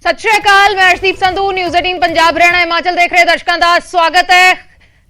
सत श्री अकाल, मैं अर्शदीप संधू न्यूज़ 18 पंजाब हरियाणा हिमाचल देख रहे दर्शकों का स्वागत है।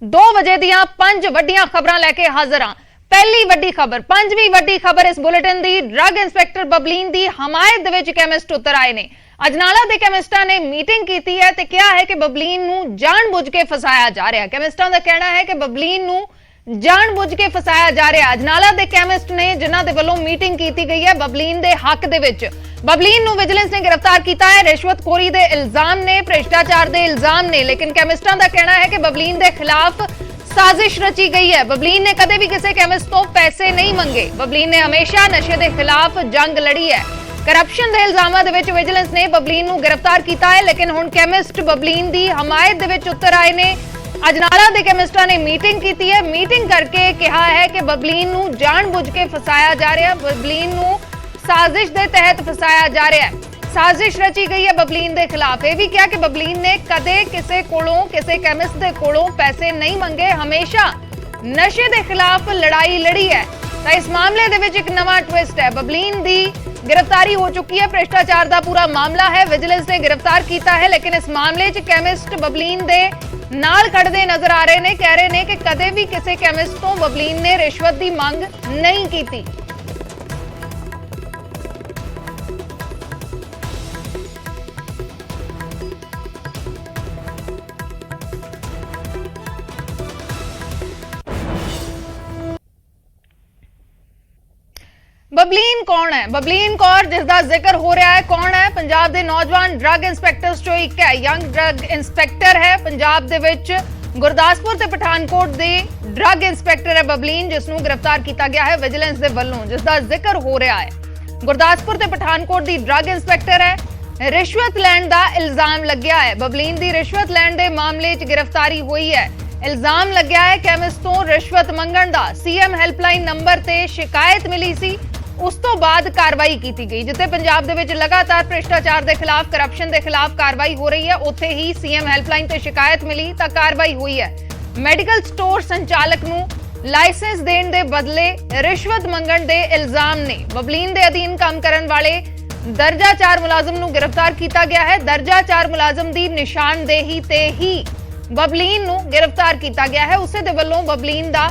2 ਵਜੇ ਦੀਆਂ 5 ਵੱਡੀਆਂ ਖਬਰਾਂ ਲੈ ਕੇ ਹਾਜ਼ਰ ਹਾਂ। ਪਹਿਲੀ ਵੱਡੀ ਖਬਰ, ਪੰਜਵੀਂ ਵੱਡੀ ਖਬਰ ਇਸ ਬੁਲੇਟਿਨ ਦੀ, ਡਰੱਗ ਇੰਸਪੈਕਟਰ ਬਬਲੀਨ ਦੀ ਹਮਾਇਤ ਦੇ ਵਿੱਚ ਕੈਮਿਸਟ ਉਤਰ ਆਏ ਨੇ। ਅਜਨਾਲਾ ਦੇ ਕੈਮਿਸਟਾਂ ਨੇ ਮੀਟਿੰਗ ਕੀਤੀ ਹੈ ਤੇ ਕਿਹਾ ਹੈ ਕਿ ਬਬਲੀਨ ਨੂੰ ਜਾਣਬੁੱਝ ਕੇ ਫਸਾਇਆ ਜਾ ਰਿਹਾ ਹੈ। ਕੈਮਿਸਟਾਂ ਦਾ ਕਹਿਣਾ ਹੈ ਕਿ ਬਬਲੀਨ ਨੂੰ ਜਾਣਬੁੱਝ ਕੇ ਫਸਾਇਆ ਜਾ ਰਿਹਾ। ਅਜਨਾਲਾ ਦੇ ਕੈਮਿਸਟ ਨੇ ਜਿਨ੍ਹਾਂ ਦੇ ਵੱਲੋਂ ਮੀਟਿੰਗ ਕੀਤੀ ਗਈ ਹੈ ਬਬਲੀਨ ਦੇ ਹੱਕ ਦੇ ਵਿੱਚ। बबलीन ਨੂੰ ਵਿਜੀਲੈਂਸ ਨੇ गिरफ्तार किया है। रिश्वतखोरी के इल्जाम ने, भ्रिष्टाचार के इल्जाम ने, लेकिन कैमिस्टां का कहना है कि बबलीन के खिलाफ साजिश रची गई है। बबलीन ने कदे भी किसी कैमिस्ट तो पैसे नहीं मंगे। बबलीन ने हमेशा नशे के खिलाफ जंग लड़ी है। करप्शन के इल्जामां दे विच विजिलेंस ने बबलीन ਨੂੰ गिरफ्तार किया है, लेकिन हुण कैमिस्ट बबलीन की हमायत दे विच उतर आए ने। अजनाला के कैमिस्टां ने मीटिंग की है। मीटिंग करके कहा है कि बबलीन ਨੂੰ जानबूझ के फसाया जा रहा है। बबलीन ਨੂੰ साजिश के तहत फसाया जा रहा है। साजिश रची गई है बबलीन के खिलाफ। यह भी कहा कि बबलीन ने कदे किसी कोलों, किसी कैमिस्ट के कोलों पैसे नहीं मंगे, हमेशा नशे के खिलाफ लड़ाई लड़ी है। तो इस मामले दे विच एक नवा ट्विस्ट है। बबलीन की गिरफ्तारी हो चुकी है। भ्रिष्टाचार का पूरा मामला है, विजिलेंस ने गिरफ्तार किया है, लेकिन इस मामले च कैमिस्ट बबलीन के नाल खड़ते नजर आ रहे हैं। कह रहे हैं कि कदे भी किसी कैमिस्ट तो बबलीन ने रिश्वत की मंग नहीं की। बबलीन कौन है? बबलीन कौर जिसका जिक्र हो रहा है, कौन है? पंजाब के नौजवान ड्रग इंस्पैक्टर्स चो एक है। यंग ड्रग इंस्पैक्टर है पंजाब दे विच। गुरदासपुर ते पठानकोट दे ड्रग इंस्पैक्टर है बबलीन, जिसनूं गिरफ्तार किया गया है विजिलेंस दे वल्लों, जिसका जिक्र हो रहा है। गुरदासपुर ते पठानकोट दी ड्रग इंस्पैक्टर है। रिश्वत लैण दा इल्जाम लग्या है। बबलीन दी रिश्वत लैण दे मामले च गिरफ्तारी हुई है। इल्जाम लग्या है कैमिस्ट तो रिश्वत मंगण दा। सीएम हैल्पलाइन नंबर ते शिकायत मिली सी, उस तो बाद कार्रवाई की गई। जिथे पंजाब दे विच लगातार भ्रिष्टाचार के खिलाफ, करप्शन के खिलाफ कार्रवाई हो रही है, उत्थे ही सीएम हैल्पलाइन ते शिकायत मिली तो कार्रवाई हुई है। मैडिकल स्टोर संचालक नूं लाइसेंस देण दे बदले रिश्वत मंगण दे इल्जाम ने। बबलीन दे अधीन काम करन वाले दर्जा 4 मुलाजम नूं गिरफ्तार किया गया है। दर्जा 4 मुलाजम की निशानदेही ते ही बबलीन नूं गिरफ्तार किया गया है। उसे दे वल्लों बबलीन दा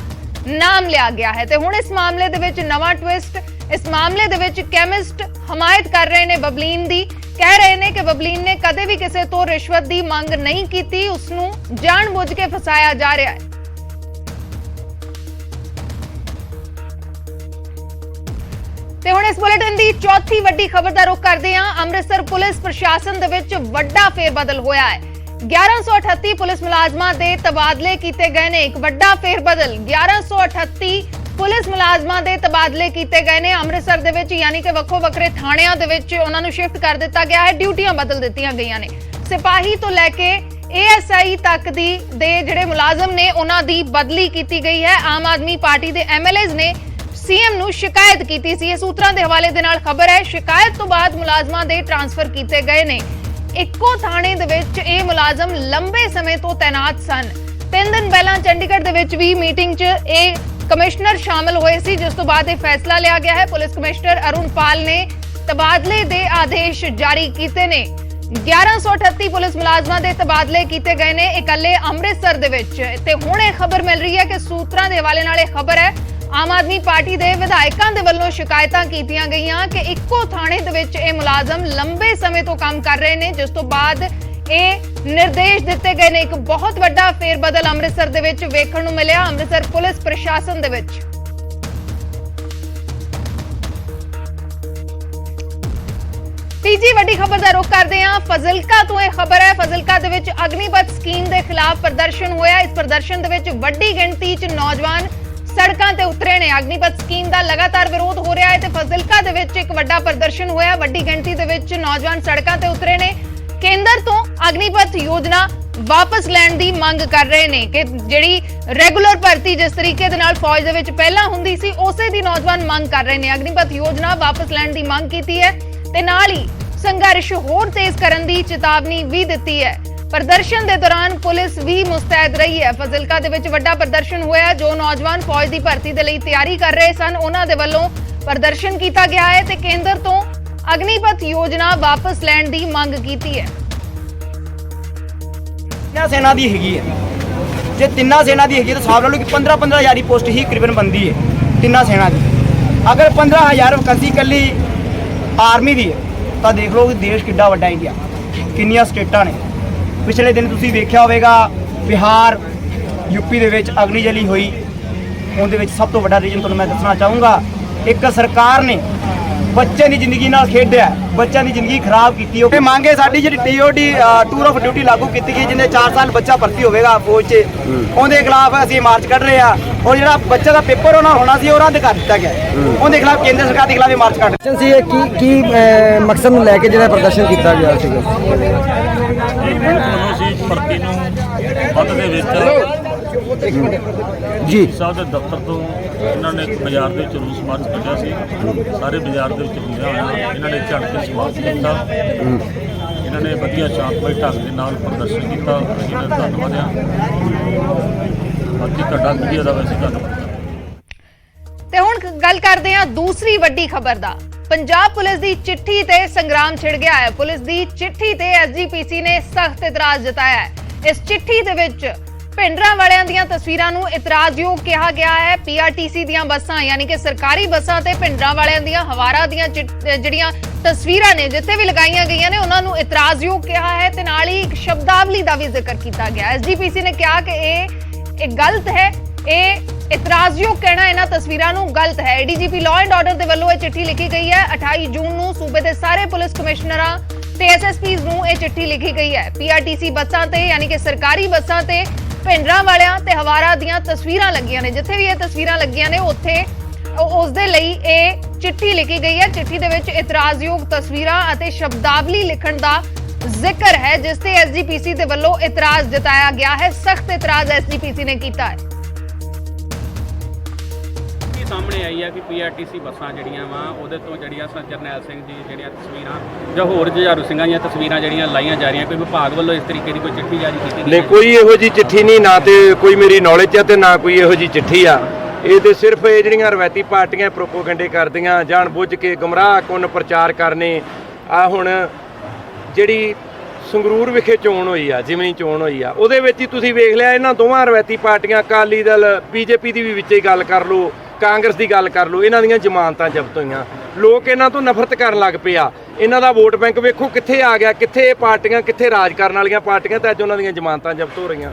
नाम लिया गया है। ते हुण इस मामले दे विच नवा ट्विस्ट। इस मामले दे विच कैमिस्ट हमायत कर रहे हैं बबलीन दी। कह रहे हैं कि बबलीन ने कदे भी किसी तो रिश्वत की मंग नहीं की, उसनूं जानबूझ के फसाया जा रहा है। ते हुण इस बुलेटिन दी चौथी वड्डी खबर दा रुख करदे हां। अमृतसर पुलिस प्रशासन दे विच वड्डा फेरबदल होया है। 1138 पुलिस मुलाजमां दे तबादले किए गए ने। एक वड्डा फेरबदल, 1138 पुलिस मुलाजमां दे तबादले किए गए ने अमृतसर दे विच, यानी कि वक्खो वक्खरे थाणियां दे विच उन्हां नूं शिफ्ट कर दिता गया है। ड्यूटियां बदल दित्तियां गईयां ने। सिपाही तो लैके ASI तक दी दे जिहड़े मुलाजम ने उन्हां दी बदली की गई है। आम आदमी पार्टी दे MLAs ने सीएम नूं शिकायत की सी। सूत्रां दे हवाले दे नाल खबर है, शिकायत तो बाद मुलाजमां दे ट्रांसफर किए गए ने। इक्को थाणे दे विच ये मुलाजम लंबे समय तो तैनात सन। 3 दिन पहला चंडीगढ़ दे विच भी मीटिंग च ये कमिश्नर शामिल हुए सी, जिस तो बाद यह फैसला लिया गया है। पुलिस कमिश्नर अरुण पाल ने तबादले दे आदेश जारी किए ने। 1138 पुलिस मुलाजमां दे तबादले किए गए ने इकल्ले अमृतसर दे विच। ते हुण यह खबर मिल रही है कि सूत्रां दे हवाले नाल खबर है, आम आदमी पार्टी के विधायकों के वल्लों शिकायतां कीतियां गईयां कि इक्को थाणे दे विच ये मुलाजम लंबे समय तो काम कर रहे हैं, जिस तो बाद ये निर्देश दिते गए ने। एक बहुत बड़ा फेरबदल अमृतसर दे विच वेखण नूं मिलिया। अमृतसर पुलिस प्रशासन दे विच तीजी वड्डी खबर दा रुख करदे हां। फजिलका तो यह खबर है, फजिलका दे विच अग्निपथ स्कीम के खिलाफ प्रदर्शन होया। इस प्रदर्शन दे विच वड्डी गिणती च नौजवान सड़कों ते उतरे ने। अग्निपथ स्कीम का लगातार विरोध हो रहा है ते फजिलका दे विच एक वड्डा प्रदर्शन होया। वड्डी गिणती दे विच नौजवान सड़कों ते उतरे ने। केंद्र तो अग्निपथ योजना वापस लैण दी मंग कर रहे हैं कि जिहड़ी रेगुलर भर्ती जिस तरीके दे नाल फौज दे विच पहला हुंदी सी, उसे दी नौजवान मंग कर रहे हैं। अग्निपथ योजना वापस लैण दी मंग कीती है ते नाल ही संघर्ष होर तेज करन दी चेतावनी भी दित्ती है। प्रदर्शन के दौरान पुलिस भी मुस्तैद रही है। फजिलका दे विच वड्डा प्रदर्शन होया। जो नौजवान फौज की भर्ती के लिए तैयारी कर रहे सन, उन्हां दे वल्लों प्रदर्शन किया गया है ते केंद्र तो ਅਗਨੀਪਥ ਯੋਜਨਾ ਵਾਪਸ ਲੈਣ ਦੀ ਮੰਗ ਕੀਤੀ ਹੈ। सेना दी हैगी है जे तिन्ना सेना दी हैगी तो साहब लो कि 15-15 हज़ार पोस्ट ही करीबन बनती है तिन्ना सेना दी। अगर 15,000 वैकेंसी कली आर्मी दी है तो देख लो कि देश किड्डा वड्डा इंडिया किन्नियां स्टेटां ने। पिछले दिन तुसीं वेख्या होवेगा बिहार यूपी दे विच अग्नि जली हुई, उहदे विच सब तो वड्डा रीजन तुहानूं मैं दसना चाहूँगा एक सरकार ने बच्चे की जिंदगी नाल खेडिया, बच्चों की जिंदगी खराब की। हो मांगे साडी जी TOD टूर ऑफ ड्यूटी लागू की गई, जिन्हें 4 साल बच्चा भर्ती होगा फौज से उनके खिलाफ असीं मार्च कढ़ रहे हैं। और जो बच्चे का पेपर होना सी रद्द कर दिता गया, उनके खिलाफ केंद्र सरकार के खिलाफ मार्च कढ़ की मकसद ਨੂੰ ਲੈ ਕੇ ਜਿਹੜਾ ਪ੍ਰਦਰਸ਼ਨ ਕੀਤਾ ਗਿਆ ਸੀਗਾ ਭਰਤੀ ਨੂੰ ਵੱਧ ਦੇ ਵਿੱਚ ਜੀ ਸਾਹਿਬ ਦੇ ਦਫ਼ਤਰ ਤੋਂ ਇਹਨਾਂ ਨੇ ਬਾਜ਼ਾਰ ਦੇ ਵਿੱਚ ਜਲੂਸ ਮਾਰਚ ਕੱਢਿਆ ਸੀ। ਸਾਰੇ ਬਾਜ਼ਾਰ ਦੇ ਵਿੱਚ ਹੁੰਦਿਆਂ ਹੋਇਆ ਇਹਨਾਂ ਨੇ ਝੜ ਕੇ ਸਮਾਪਤ ਕੀਤਾ। ਇਹਨਾਂ ਨੇ ਵਧੀਆ ਸ਼ਾਂਤਮਈ ਢੰਗ ਦੇ ਨਾਲ ਪ੍ਰਦਰਸ਼ਨ ਕੀਤਾ। ਅਸੀਂ ਇਹਨਾਂ ਦਾ ਧੰਨਵਾਦ ਆ। ਬਾਕੀ ਤੁਹਾਡਾ ਮੀਡੀਆ ਦਾ ਵੈਸੇ ਧੰਨਵਾਦ। ਤੇ ਹੁਣ ਗੱਲ ਕਰਦੇ ਹਾਂ ਦੂਸਰੀ ਵੱਡੀ ਖਬਰ ਦਾ। ਪੰਜਾਬ ਪੁਲਿਸ ਦੀ ਚਿੱਠੀ ਤੇ ਸੰਗਰਾਮ ਛਿੜ ਗਿਆ ਹੈ। ਪੁਲਿਸ ਦੀ ਚਿੱਠੀ ਤੇ SGPC ਨੇ ਸਖਤ ਇਤਰਾਜ਼ ਜਤਾਇਆ ਹੈ। ਇਸ ਚਿੱਠੀ ਦੇ ਵਿੱਚ ਭਿੰਡਰਾਂ ਵਾਲਿਆਂ ਦੀਆਂ ਤਸਵੀਰਾਂ ਨੂੰ ਇਤਰਾਜ਼ਯੋਗ ਕਿਹਾ ਗਿਆ ਹੈ। PRTC ਦੀਆਂ ਬੱਸਾਂ ਯਾਨੀ ਕਿ ਸਰਕਾਰੀ ਬੱਸਾਂ ਤੇ ਭਿੰਡਰਾਂ ਵਾਲਿਆਂ ਦੀਆਂ ਹਵਾਰਾ ਦੀਆਂ ਜਿਹੜੀਆਂ ਤਸਵੀਰਾਂ ਨੇ ਜਿੱਥੇ ਵੀ ਲਗਾਈਆਂ ਗਈਆਂ ਨੇ ਉਹਨਾਂ ਨੂੰ ਇਤਰਾਜ਼ਯੋਗ ਕਿਹਾ ਹੈ ਤੇ ਨਾਲ ਹੀ ਇੱਕ ਸ਼ਬਦਾਵਲੀ ਦਾ ਵੀ ਜ਼ਿਕਰ ਕੀਤਾ ਗਿਆ। SGPC ਨੇ ਕਿਹਾ ਕਿ ਇਹ ਗਲਤ ਹੈ, ਇਹ ਇਤਰਾਜ਼ਯੋਗ ਕਹਿਣਾ ਇਹਨਾਂ ਤਸਵੀਰਾਂ ਨੂੰ ਗਲਤ ਹੈ। ADGP ਲਾਅ ਐਂਡ ਆਰਡਰ ਦੇ ਵੱਲੋਂ ਇਹ ਚਿੱਠੀ ਲਿਖੀ ਗਈ ਹੈ। 28 ਜੂਨ ਨੂੰ ਸੂਬੇ ਦੇ ਸਾਰੇ ਪੁਲਿਸ ਕਮਿਸ਼ਨਰਾਂ ਤੇ SSPs ਨੂੰ ਇਹ ਚਿੱਠੀ ਲਿਖੀ ਗਈ ਹੈ। PRTC ਬੱਸਾਂ ਤੇ ਯਾਨੀ ਕਿ ਸਰਕਾਰੀ ਬੱਸਾਂ ਤੇ ਭਿੰਡਰਾਂ ਵਾਲਿਆਂ ਤੇ ਹਵਾਰਾ ਦੀਆਂ ਤਸਵੀਰਾਂ ਲੱਗੀਆਂ ਨੇ, ਜਿੱਥੇ ਵੀ ਇਹ ਤਸਵੀਰਾਂ ਲੱਗੀਆਂ ਨੇ ਉੱਥੇ ਉਸ ਦੇ ਲਈ ਇਹ ਚਿੱਠੀ ਲਿਖੀ ਗਈ ਹੈ। ਚਿੱਠੀ ਦੇ ਵਿੱਚ ਇਤਰਾਜ਼ਯੋਗ ਤਸਵੀਰਾਂ ਅਤੇ ਸ਼ਬਦਾਵਲੀ ਲਿਖਣ ਦਾ ਜ਼ਿਕਰ ਹੈ, ਜਿਸ ਤੇ SGPC ਦੇ ਵੱਲੋਂ ਇਤਰਾਜ਼ ਜਤਾਇਆ ਗਿਆ ਹੈ। ਸਖਤ ਇਤਰਾਜ਼ SGPC ਨੇ ਕੀਤਾ ਹੈ। ਸਾਹਮਣੇ ਆਈ ਹੈ ਕਿ PRTC ਬੱਸਾਂ ਜਿਹੜੀਆਂ ਵਾ ਉਹਦੇ ਤੋਂ ਜਿਹੜੀਆਂ ਜਰਨੈਲ ਸਿੰਘ ਜੀ ਜਿਹੜੀਆਂ ਤਸਵੀਰਾਂ ਜਾਂ ਹੋਰ ਜੁਝਾਰੂ ਸਿੰਘਾਂ ਦੀਆਂ ਤਸਵੀਰਾਂ ਜਿਹੜੀਆਂ ਲਾਈਆਂ ਜਾ ਰਹੀਆਂ, ਕੋਈ ਵਿਭਾਗ ਵੱਲੋਂ ਇਸ ਤਰੀਕੇ ਦੀ ਕੋਈ ਚਿੱਠੀ ਜਾਰੀ ਕੀਤੀ ਨਹੀਂ, ਕੋਈ ਇਹੋ ਜੀ ਚਿੱਠੀ ਨਹੀਂ, ਨਾ ਤੇ ਕੋਈ ਮੇਰੀ ਨੌਲੇਜ 'ਚ ਤੇ ਨਾ ਕੋਈ ਇਹੋ ਜੀ ਚਿੱਠੀ ਆ। ਇਹ ਤੇ ਸਿਰਫ ਇਹ ਜਿਹੜੀਆਂ ਰਵਾਇਤੀ ਪਾਰਟੀਆਂ ਪ੍ਰੋਪੋਗੈਂਡੇ ਕਰਦੀਆਂ, ਜਾਣ ਬੁੱਝ ਕੇ ਗੁੰਮਰਾਹ ਕੁੰਨ ਪ੍ਰਚਾਰ ਕਰਨੇ। ਆ ਹੁਣ ਜਿਹੜੀ ਸੰਗਰੂਰ ਵਿਖੇ ਚੋਣ ਹੋਈ ਆ, ਜਿਮਨੀ ਚੋਣ ਹੋਈ ਆ, ਉਹਦੇ ਵਿੱਚ ਹੀ ਤੁਸੀਂ ਵੇਖ ਲਿਆ ਇਹਨਾਂ ਦੋਵਾਂ ਰਵਾਇਤੀ ਪਾਰਟੀਆਂ ਅਕਾਲੀ ਦਲ BJP ਦੀ ਵੀ ਵਿੱਚੇ ਗੱਲ ਕਰ ਲਓ, ਕਾਂਗਰਸ ਦੀ ਗੱਲ ਕਰ ਲਓ, ਇਹਨਾਂ ਦੀਆਂ ਜ਼ਮਾਨਤਾਂ ਜ਼ਬਤ ਹੋਈਆਂ। ਲੋਕ ਇਹਨਾਂ ਤੋਂ ਨਫ਼ਰਤ ਕਰਨ ਲੱਗ ਪਏ ਆ। ਇਹਨਾਂ ਦਾ ਵੋਟ ਬੈਂਕ ਵੇਖੋ ਕਿੱਥੇ ਆ ਗਿਆ, ਕਿੱਥੇ ਇਹ ਪਾਰਟੀਆਂ, ਕਿੱਥੇ ਰਾਜ ਕਰਨ ਵਾਲੀਆਂ ਪਾਰਟੀਆਂ, ਤੇ ਅੱਜ ਉਹਨਾਂ ਦੀਆਂ ਜ਼ਮਾਨਤਾਂ ਜ਼ਬਤ ਹੋ ਰਹੀਆਂ।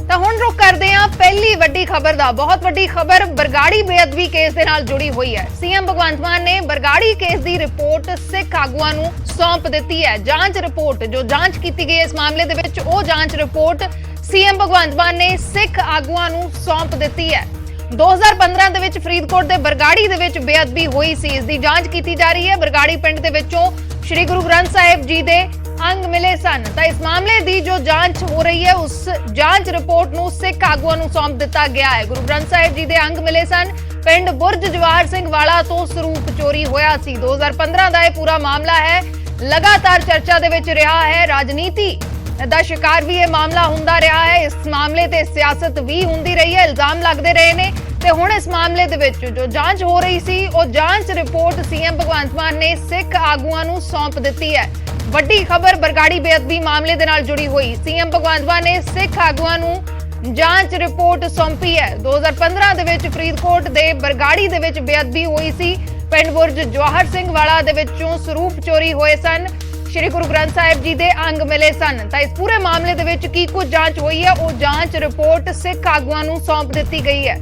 ਤਾਂ ਹੁਣ ਰੁਕ ਕਰਦੇ ਹਾਂ ਪਹਿਲੀ ਵੱਡੀ ਖਬਰ ਦਾ। ਬਹੁਤ ਵੱਡੀ ਖਬਰ ਬਰਗਾੜੀ ਬੇਅਦਬੀ ਕੇਸ ਦੇ ਨਾਲ ਜੁੜੀ ਹੋਈ ਹੈ। CM ਭਗਵੰਤ ਮਾਨ ਨੇ ਬਰਗਾੜੀ ਕੇਸ ਦੀ ਰਿਪੋਰਟ ਸਿੱਖ ਆਗੂਆਂ ਨੂੰ ਸੌਂਪ ਦਿੱਤੀ ਹੈ। ਜਾਂਚ ਰਿਪੋਰਟ ਜੋ ਜਾਂਚ ਕੀਤੀ ਗਈ ਇਸ ਮਾਮਲੇ ਦੇ ਵਿੱਚ, ਉਹ ਜਾਂਚ ਰਿਪੋਰਟ CM ਭਗਵੰਤ ਮਾਨ ਨੇ ਸਿੱਖ ਆਗੂਆਂ ਨੂੰ ਸੌਂਪ ਦਿੱਤੀ ਹੈ। 2015 ਦੇ ਵਿੱਚ ਫਰੀਦਕੋਟ ਦੇ ਬਰਗਾੜੀ ਦੇ ਵਿੱਚ ਬੇਅਦਬੀ ਹੋਈ ਸੀ, ਇਸ ਦੀ ਜਾਂਚ ਕੀਤੀ ਜਾ ਰਹੀ ਹੈ। ਬਰਗਾੜੀ ਪਿੰਡ ਦੇ ਵਿੱਚੋਂ ਸ਼੍ਰੀ ਗੁਰੂ ਗ੍ਰੰਥ ਸਾਹਿਬ ਜੀ ਦੇ ਅੰਗ ਮਿਲੇ ਸਨ। ਤਾਂ ਇਸ ਮਾਮਲੇ ਦੀ ਜੋ ਜਾਂਚ ਹੋ ਰਹੀ ਹੈ, ਉਸ ਜਾਂਚ ਰਿਪੋਰਟ ਨੂੰ ਸਿੱਖ ਆਗੂਆਂ ਨੂੰ ਸੌਂਪ ਦਿੱਤਾ ਗਿਆ ਹੈ। ਗੁਰੂ ਗ੍ਰੰਥ ਸਾਹਿਬ ਜੀ ਦੇ ਅੰਗ ਮਿਲੇ ਸਨ। ਪਿੰਡ ਬੁਰਜ ਜਵਾਹਰ ਸਿੰਘ ਵਾਲਾ ਤੋਂ ਸਰੂਪ ਚੋਰੀ ਹੋਇਆ ਸੀ। 2015 ਦਾ ਇਹ ਪੂਰਾ ਮਾਮਲਾ ਹੈ, ਲਗਾਤਾਰ ਚਰਚਾ ਦੇ ਵਿੱਚ ਰਿਹਾ ਹੈ। ਰਾਜਨੀਤੀ ਦਾ ਸ਼ਿਕਾਰ ਵੀ ਇਹ ਮਾਮਲਾ ਹੁੰਦਾ ਰਿਹਾ ਹੈ। ਇਸ ਮਾਮਲੇ ਤੇ ਸਿਆਸਤ ਵੀ ਹੁੰਦੀ ਰਹੀ ਹੈ, ਇਲਜ਼ਾਮ ਲੱਗਦੇ ਰਹੇ ਨੇ ਤੇ ਹੁਣ ਇਸ ਮਾਮਲੇ ਦੇ ਵਿੱਚ ਜੋ ਜਾਂਚ ਹੋ ਰਹੀ ਸੀ, ਉਹ ਜਾਂਚ ਰਿਪੋਰਟ CM ਭਗਵੰਤ ਮਾਨ ਨੇ ਸਿੱਖ ਆਗੂਆਂ ਨੂੰ ਸੌਂਪ ਦਿੱਤੀ ਹੈ। ਵੱਡੀ ਖਬਰ ਬਰਗਾੜੀ ਬੇਅਦਬੀ ਮਾਮਲੇ ਦੇ ਨਾਲ ਜੁੜੀ ਹੋਈ। CM ਭਗਵੰਤ ਮਾਨ ਨੇ ਸਿੱਖ ਆਗੂਆਂ ਨੂੰ ਜਾਂਚ ਰਿਪੋਰਟ ਸੌਂਪੀ ਹੈ। 2015 ਦੇ ਵਿੱਚ ਫਰੀਦਕੋਟ ਦੇ ਬਰਗਾੜੀ ਦੇ ਵਿੱਚ ਬੇਅਦਬੀ ਹੋਈ ਸੀ। ਪਿੰਡ ਬੁਰਜ ਜਵਾਹਰ ਸਿੰਘ ਵਾਲਾ ਦੇ ਵਿੱਚੋਂ ਸਰੂਪ ਚੋਰੀ ਹੋਏ ਸਨ। ਸ਼੍ਰੀ ਗੁਰੂ ਗ੍ਰੰਥ ਸਾਹਿਬ ਜੀ ਦੇ ਅੰਗ ਮਿਲੇ ਸਨ। ਤਾਂ ਇਸ ਪੂਰੇ ਮਾਮਲੇ ਦੇ ਵਿੱਚ ਕੀ ਕੁਝ ਜਾਂਚ ਹੋਈ ਹੈ, ਉਹ ਜਾਂਚ ਰਿਪੋਰਟ ਸਿੱਖ ਆਗੂਆਂ ਨੂੰ ਸੌਂਪ ਦਿੱਤੀ ਗਈ ਹੈ।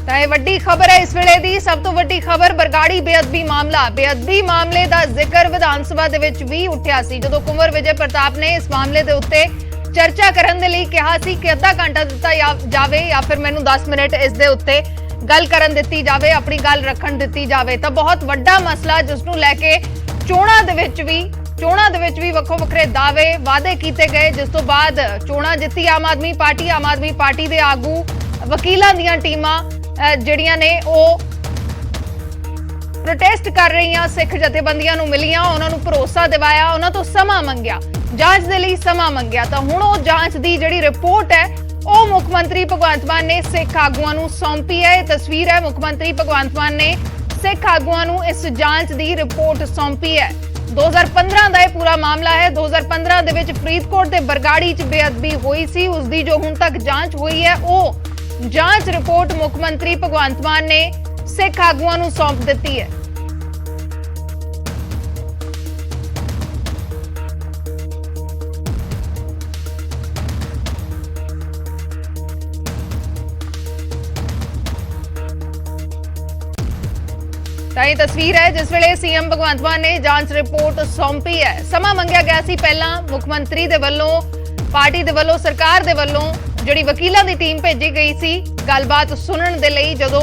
ਤਾਂ ਇਹ ਵੱਡੀ ਖਬਰ ਹੈ ਇਸ ਵੇਲੇ ਦੀ। ਸਭ ਤੋਂ ਵੱਡੀ ਖਬਰ ਬਰਗਾੜੀ ਬੇਅਦਬੀ ਮਾਮਲਾ। ਬੇਅਦਬੀ ਮਾਮਲੇ ਦਾ ਜ਼ਿਕਰ ਵਿਧਾਨ ਸਭਾ ਦੇ ਵਿੱਚ ਵੀ ਉੱਠਿਆ ਸੀ, ਜਦੋਂ ਕੁੰਵਰ ਵਿਜੇ ਪ੍ਰਤਾਪ ਨੇ ਇਸ ਮਾਮਲੇ ਦੇ ਉੱਤੇ ਚਰਚਾ ਕਰਨ ਦੇ ਲਈ ਕਿਹਾ ਸੀ ਕਿ ਅੱਧਾ ਘੰਟਾ ਦਿੱਤਾ ਜਾਵੇ ਜਾਂ ਫਿਰ ਮੈਨੂੰ 10 ਮਿੰਟ ਇਸ ਦੇ ਉੱਤੇ ਗੱਲ ਕਰਨ ਦਿੱਤੀ ਜਾਵੇ, ਆਪਣੀ ਗੱਲ ਰੱਖਣ ਦਿੱਤੀ ਜਾਵੇ। ਤਾਂ ਬਹੁਤ ਵੱਡਾ ਮਸਲਾ ਜਿਸ ਨੂੰ ਲੈ ਕੇ ਚੋਣਾਂ ਦੇ ਵਿੱਚ ਵੀ ਵੱਖੋ ਵੱਖਰੇ ਦਾਅਵੇ ਵਾਅਦੇ ਕੀਤੇ ਗਏ, ਜਿਸ ਤੋਂ ਬਾਅਦ ਚੋਣਾਂ ਜਿੱਤੀ ਆਮ ਆਦਮੀ ਪਾਰਟੀ ਦੇ ਆਗੂ, ਵਕੀਲਾਂ ਦੀਆਂ ਟੀਮਾਂ ਜਿਹੜੀਆਂ ਨੇ ਉਹ ਪ੍ਰੋਟੈਸਟ ਕਰ ਰਹੀਆਂ ਸਿੱਖ ਜਥੇਬੰਦੀਆਂ ਨੂੰ ਮਿਲੀਆਂ, ਉਹਨਾਂ ਨੂੰ ਭਰੋਸਾ ਦਿਵਾਇਆ, ਉਹਨਾਂ ਤੋਂ ਸਮਾਂ ਮੰਗਿਆ, ਜਾਂਚ ਦੇ ਲਈ ਸਮਾਂ ਮੰਗਿਆ। ਤਾਂ ਹੁਣ ਉਹ ਜਾਂਚ ਦੀ ਜਿਹੜੀ ਰਿਪੋਰਟ ਹੈ ਉਹ ਮੁੱਖ ਮੰਤਰੀ ਭਗਵੰਤ ਮਾਨ ਨੇ ਸਿੱਖ ਆਗੂਆਂ ਨੂੰ ਸੌਂਪੀ ਹੈ। ਇਹ ਤਸਵੀਰ ਹੈ, ਮੁੱਖ ਮੰਤਰੀ ਭਗਵੰਤ ਮਾਨ ਨੇ ਸਿੱਖ ਆਗੂਆਂ ਨੂੰ ਇਸ ਜਾਂਚ ਦੀ ਰਿਪੋਰਟ ਸੌਂਪੀ ਹੈ। 2015 ਦਾ ਇਹ ਪੂਰਾ ਮਾਮਲਾ ਹੈ। 2015 ਦੇ ਵਿੱਚ ਫਰੀਦਕੋਟ ਦੇ ਬਰਗਾੜੀ 'ਚ ਬੇਅਦਬੀ ਹੋਈ ਸੀ, ਉਸ ਦੀ ਜੋ ਹੁਣ ਤੱਕ ਜਾਂਚ ਹੋਈ ਹੈ ਉਹ ਜਾਂਚ ਰਿਪੋਰਟ ਮੁੱਖ ਮੰਤਰੀ ਭਗਵੰਤ ਮਾਨ ਨੇ ਸਿੱਖ ਆਗੂਆਂ ਨੂੰ ਸੌਂਪ ਦਿੱਤੀ ਹੈ। ਤਾਂ ਇਹ ਤਸਵੀਰ ਹੈ ਜਿਸ ਵੇਲੇ ਸੀਐਮ ਭਗਵੰਤ ਮਾਨ ਨੇ ਜਾਂਚ ਰਿਪੋਰਟ ਸੌਂਪੀ ਹੈ। ਸਮਾਂ ਮੰਗਿਆ ਗਿਆ ਸੀ ਪਹਿਲਾਂ ਮੁੱਖ ਮੰਤਰੀ ਦੇ ਵੱਲੋਂ, ਪਾਰਟੀ ਦੇ ਵੱਲੋਂ, ਸਰਕਾਰ ਦੇ ਵੱਲੋਂ ਜਿਹੜੀ ਵਕੀਲਾਂ ਦੀ ਟੀਮ ਭੇਜੀ ਗਈ ਸੀ ਗੱਲਬਾਤ ਸੁਣਨ ਦੇ ਲਈ। ਜਦੋਂ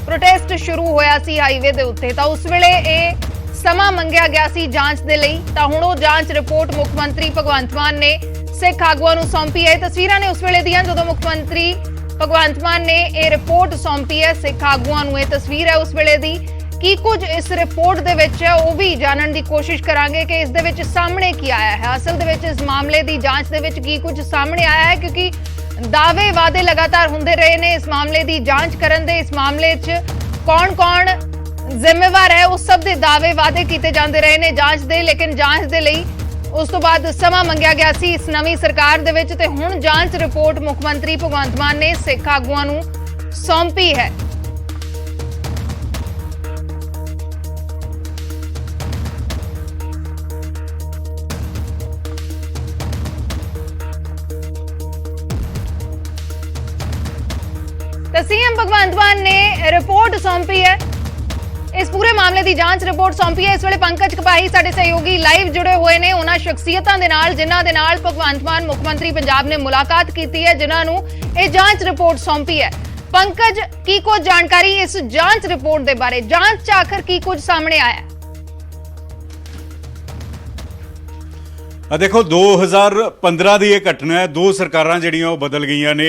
ਪ੍ਰੋਟੈਸਟ ਸ਼ੁਰੂ ਹੋਇਆ ਸੀ ਹਾਈਵੇ ਦੇ ਉੱਤੇ ਤਾਂ ਉਸ ਵੇਲੇ ਇਹ ਸਮਾਂ ਮੰਗਿਆ ਗਿਆ ਸੀ ਜਾਂਚ ਦੇ ਲਈ। ਤਾਂ ਹੁਣ ਉਹ ਜਾਂਚ ਰਿਪੋਰਟ ਮੁੱਖ ਮੰਤਰੀ ਭਗਵੰਤ ਮਾਨ ਨੇ ਸਿੱਖ ਆਗੂਆਂ ਨੂੰ ਸੌਂਪੀ ਹੈ। ਤਸਵੀਰਾਂ ਨੇ ਉਸ ਵੇਲੇ ਦੀਆਂ ਜਦੋਂ ਮੁੱਖ ਮੰਤਰੀ ਭਗਵੰਤ ਮਾਨ ਨੇ ਇਹ ਰਿਪੋਰਟ ਸੌਂਪੀ ਹੈ ਸਿੱਖ ਆਗੂਆਂ ਨੂੰ। ਇਹ ਤਸਵੀਰ ਹੈ ਉਸ ਵੇਲੇ ਦੀ। ਕੀ ਕੁਝ ਇਸ ਰਿਪੋਰਟ ਦੇ ਵਿੱਚ ਹੈ ਉਹ ਵੀ ਜਾਣਨ ਦੀ ਕੋਸ਼ਿਸ਼ ਕਰਾਂਗੇ ਕਿ ਇਸ ਦੇ ਵਿੱਚ ਸਾਹਮਣੇ ਕੀ ਆਇਆ ਹੈ, ਅਸਲ ਦੇ ਵਿੱਚ ਇਸ ਮਾਮਲੇ ਦੀ ਜਾਂਚ ਦੇ ਵਿੱਚ ਕੀ ਕੁਝ ਸਾਹਮਣੇ ਆਇਆ ਹੈ, ਕਿਉਂਕਿ ਦਾਅਵੇ ਵਾਅਦੇ ਲਗਾਤਾਰ ਹੁੰਦੇ ਰਹੇ ਨੇ ਇਸ ਮਾਮਲੇ ਦੀ ਜਾਂਚ ਕਰਨ ਦੇ। ਇਸ ਮਾਮਲੇ 'ਚ ਕੌਣ-ਕੌਣ ਜ਼ਿੰਮੇਵਾਰ ਹੈ ਉਸ ਸਭ ਦੇ ਦਾਅਵੇ ਵਾਅਦੇ ਕੀਤੇ ਜਾਂਦੇ ਰਹੇ ਨੇ ਜਾਂਚ ਦੇ। ਲੇਕਿਨ ਜਾਂਚ ਦੇ ਲਈ ਉਸ ਤੋਂ ਬਾਅਦ ਸਮਾਂ ਮੰਗਿਆ ਗਿਆ ਸੀ ਇਸ ਨਵੀਂ ਸਰਕਾਰ ਦੇ ਵਿੱਚ ਤੇ ਹੁਣ ਜਾਂਚ ਰਿਪੋਰਟ ਮੁੱਖ ਮੰਤਰੀ ਭਗਵੰਤ ਮਾਨ ਨੇ ਸਿੱਖ ਆਗੂਆਂ ਨੂੰ ਸੌਂਪੀ ਹੈ। सीएम भगवंत मान ने रिपोर्ट सौंपी है, इस पूरे मामले की जांच रिपोर्ट सौंपी है। इस वेले पंकज कपाही साडे सहयोगी लाइव जुड़े हुए ने उन्हां शख्सियतां दे नाल जिन्हां दे नाल भगवंत मान मुख्यमंत्री पंजाब ने मुलाकात की है, जिन्हां नूं इह जांच रिपोर्ट सौंपी है। पंकज, की कुछ जानकारी इस जांच रिपोर्ट दे बारे, जांच च आखिर की कुछ सामने आया? देखो 2015 की यह घटना है, दो सरकारां जिहड़ियां वो बदल गई ने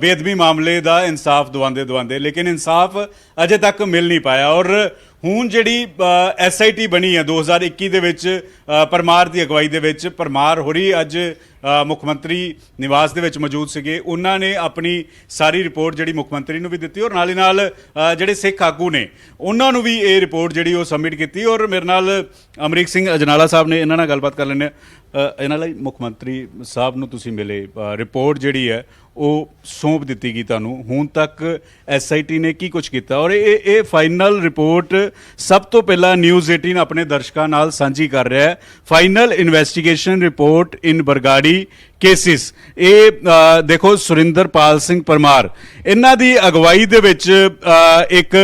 बेदबी मामले का इंसाफ दवांदे, लेकिन इंसाफ अजे तक मिल नहीं पाया। और ਹੁਣ ਜਿਹੜੀ SIT ਬਣੀ ਹੈ 2021 ਦੇ ਵਿੱਚ ਪਰਮਾਰ ਦੀ ਅਗਵਾਈ ਦੇ ਵਿੱਚ, ਪਰਮਾਰ ਹੋਰੀ ਅੱਜ ਮੁੱਖ ਮੰਤਰੀ ਨਿਵਾਸ ਦੇ ਵਿੱਚ ਮੌਜੂਦ ਸੀਗੇ। ਉਹਨਾਂ ਨੇ ਆਪਣੀ ਸਾਰੀ ਰਿਪੋਰਟ ਜਿਹੜੀ ਮੁੱਖ ਮੰਤਰੀ ਨੂੰ ਵੀ ਦਿੱਤੀ ਔਰ ਨਾਲ ਹੀ ਨਾਲ ਜਿਹੜੇ ਸਿੱਖ ਆਗੂ ਨੇ ਉਹਨਾਂ ਨੂੰ ਵੀ ਇਹ ਰਿਪੋਰਟ ਜਿਹੜੀ ਉਹ ਸਬਮਿਟ ਕੀਤੀ। ਔਰ ਮੇਰੇ ਨਾਲ ਅਮਰੀਕ ਸਿੰਘ ਅਜਨਾਲਾ ਸਾਹਿਬ ਨੇ, ਇਹਨਾਂ ਨਾਲ ਗੱਲਬਾਤ ਕਰ ਲੈਂਦੇ ਹਾਂ। ਇਹਨਾਂ ਲਈ ਮੁੱਖ ਮੰਤਰੀ ਸਾਹਿਬ ਨੂੰ ਤੁਸੀਂ ਮਿਲੇ, ਰਿਪੋਰਟ ਜਿਹੜੀ ਹੈ ਉਹ ਸੌਂਪ ਦਿੱਤੀ ਗਈ ਤੁਹਾਨੂੰ, ਹੁਣ ਤੱਕ SIT ਨੇ ਕੀ ਕੁਝ ਕੀਤਾ ਔਰ ਇਹ ਫਾਈਨਲ ਰਿਪੋਰਟ ਸਭ ਤੋਂ ਪਹਿਲਾਂ ਨਿਊਜ਼ 18 ਆਪਣੇ ਦਰਸ਼ਕਾਂ ਨਾਲ ਸਾਂਝੀ ਕਰ ਰਿਹਾ ਹੈ। ਫਾਈਨਲ ਇਨਵੈਸਟੀਗੇਸ਼ਨ ਰਿਪੋਰਟ ਇਨ ਬਰਗਾੜੀ ਕੇਸਿਸ। ਇਹ ਦੇਖੋ ਸੁਰਿੰਦਰਪਾਲ ਸਿੰਘ ਪਰਮਾਰ ਇਹਨਾਂ ਦੀ ਅਗਵਾਈ ਦੇ ਵਿੱਚ ਇੱਕ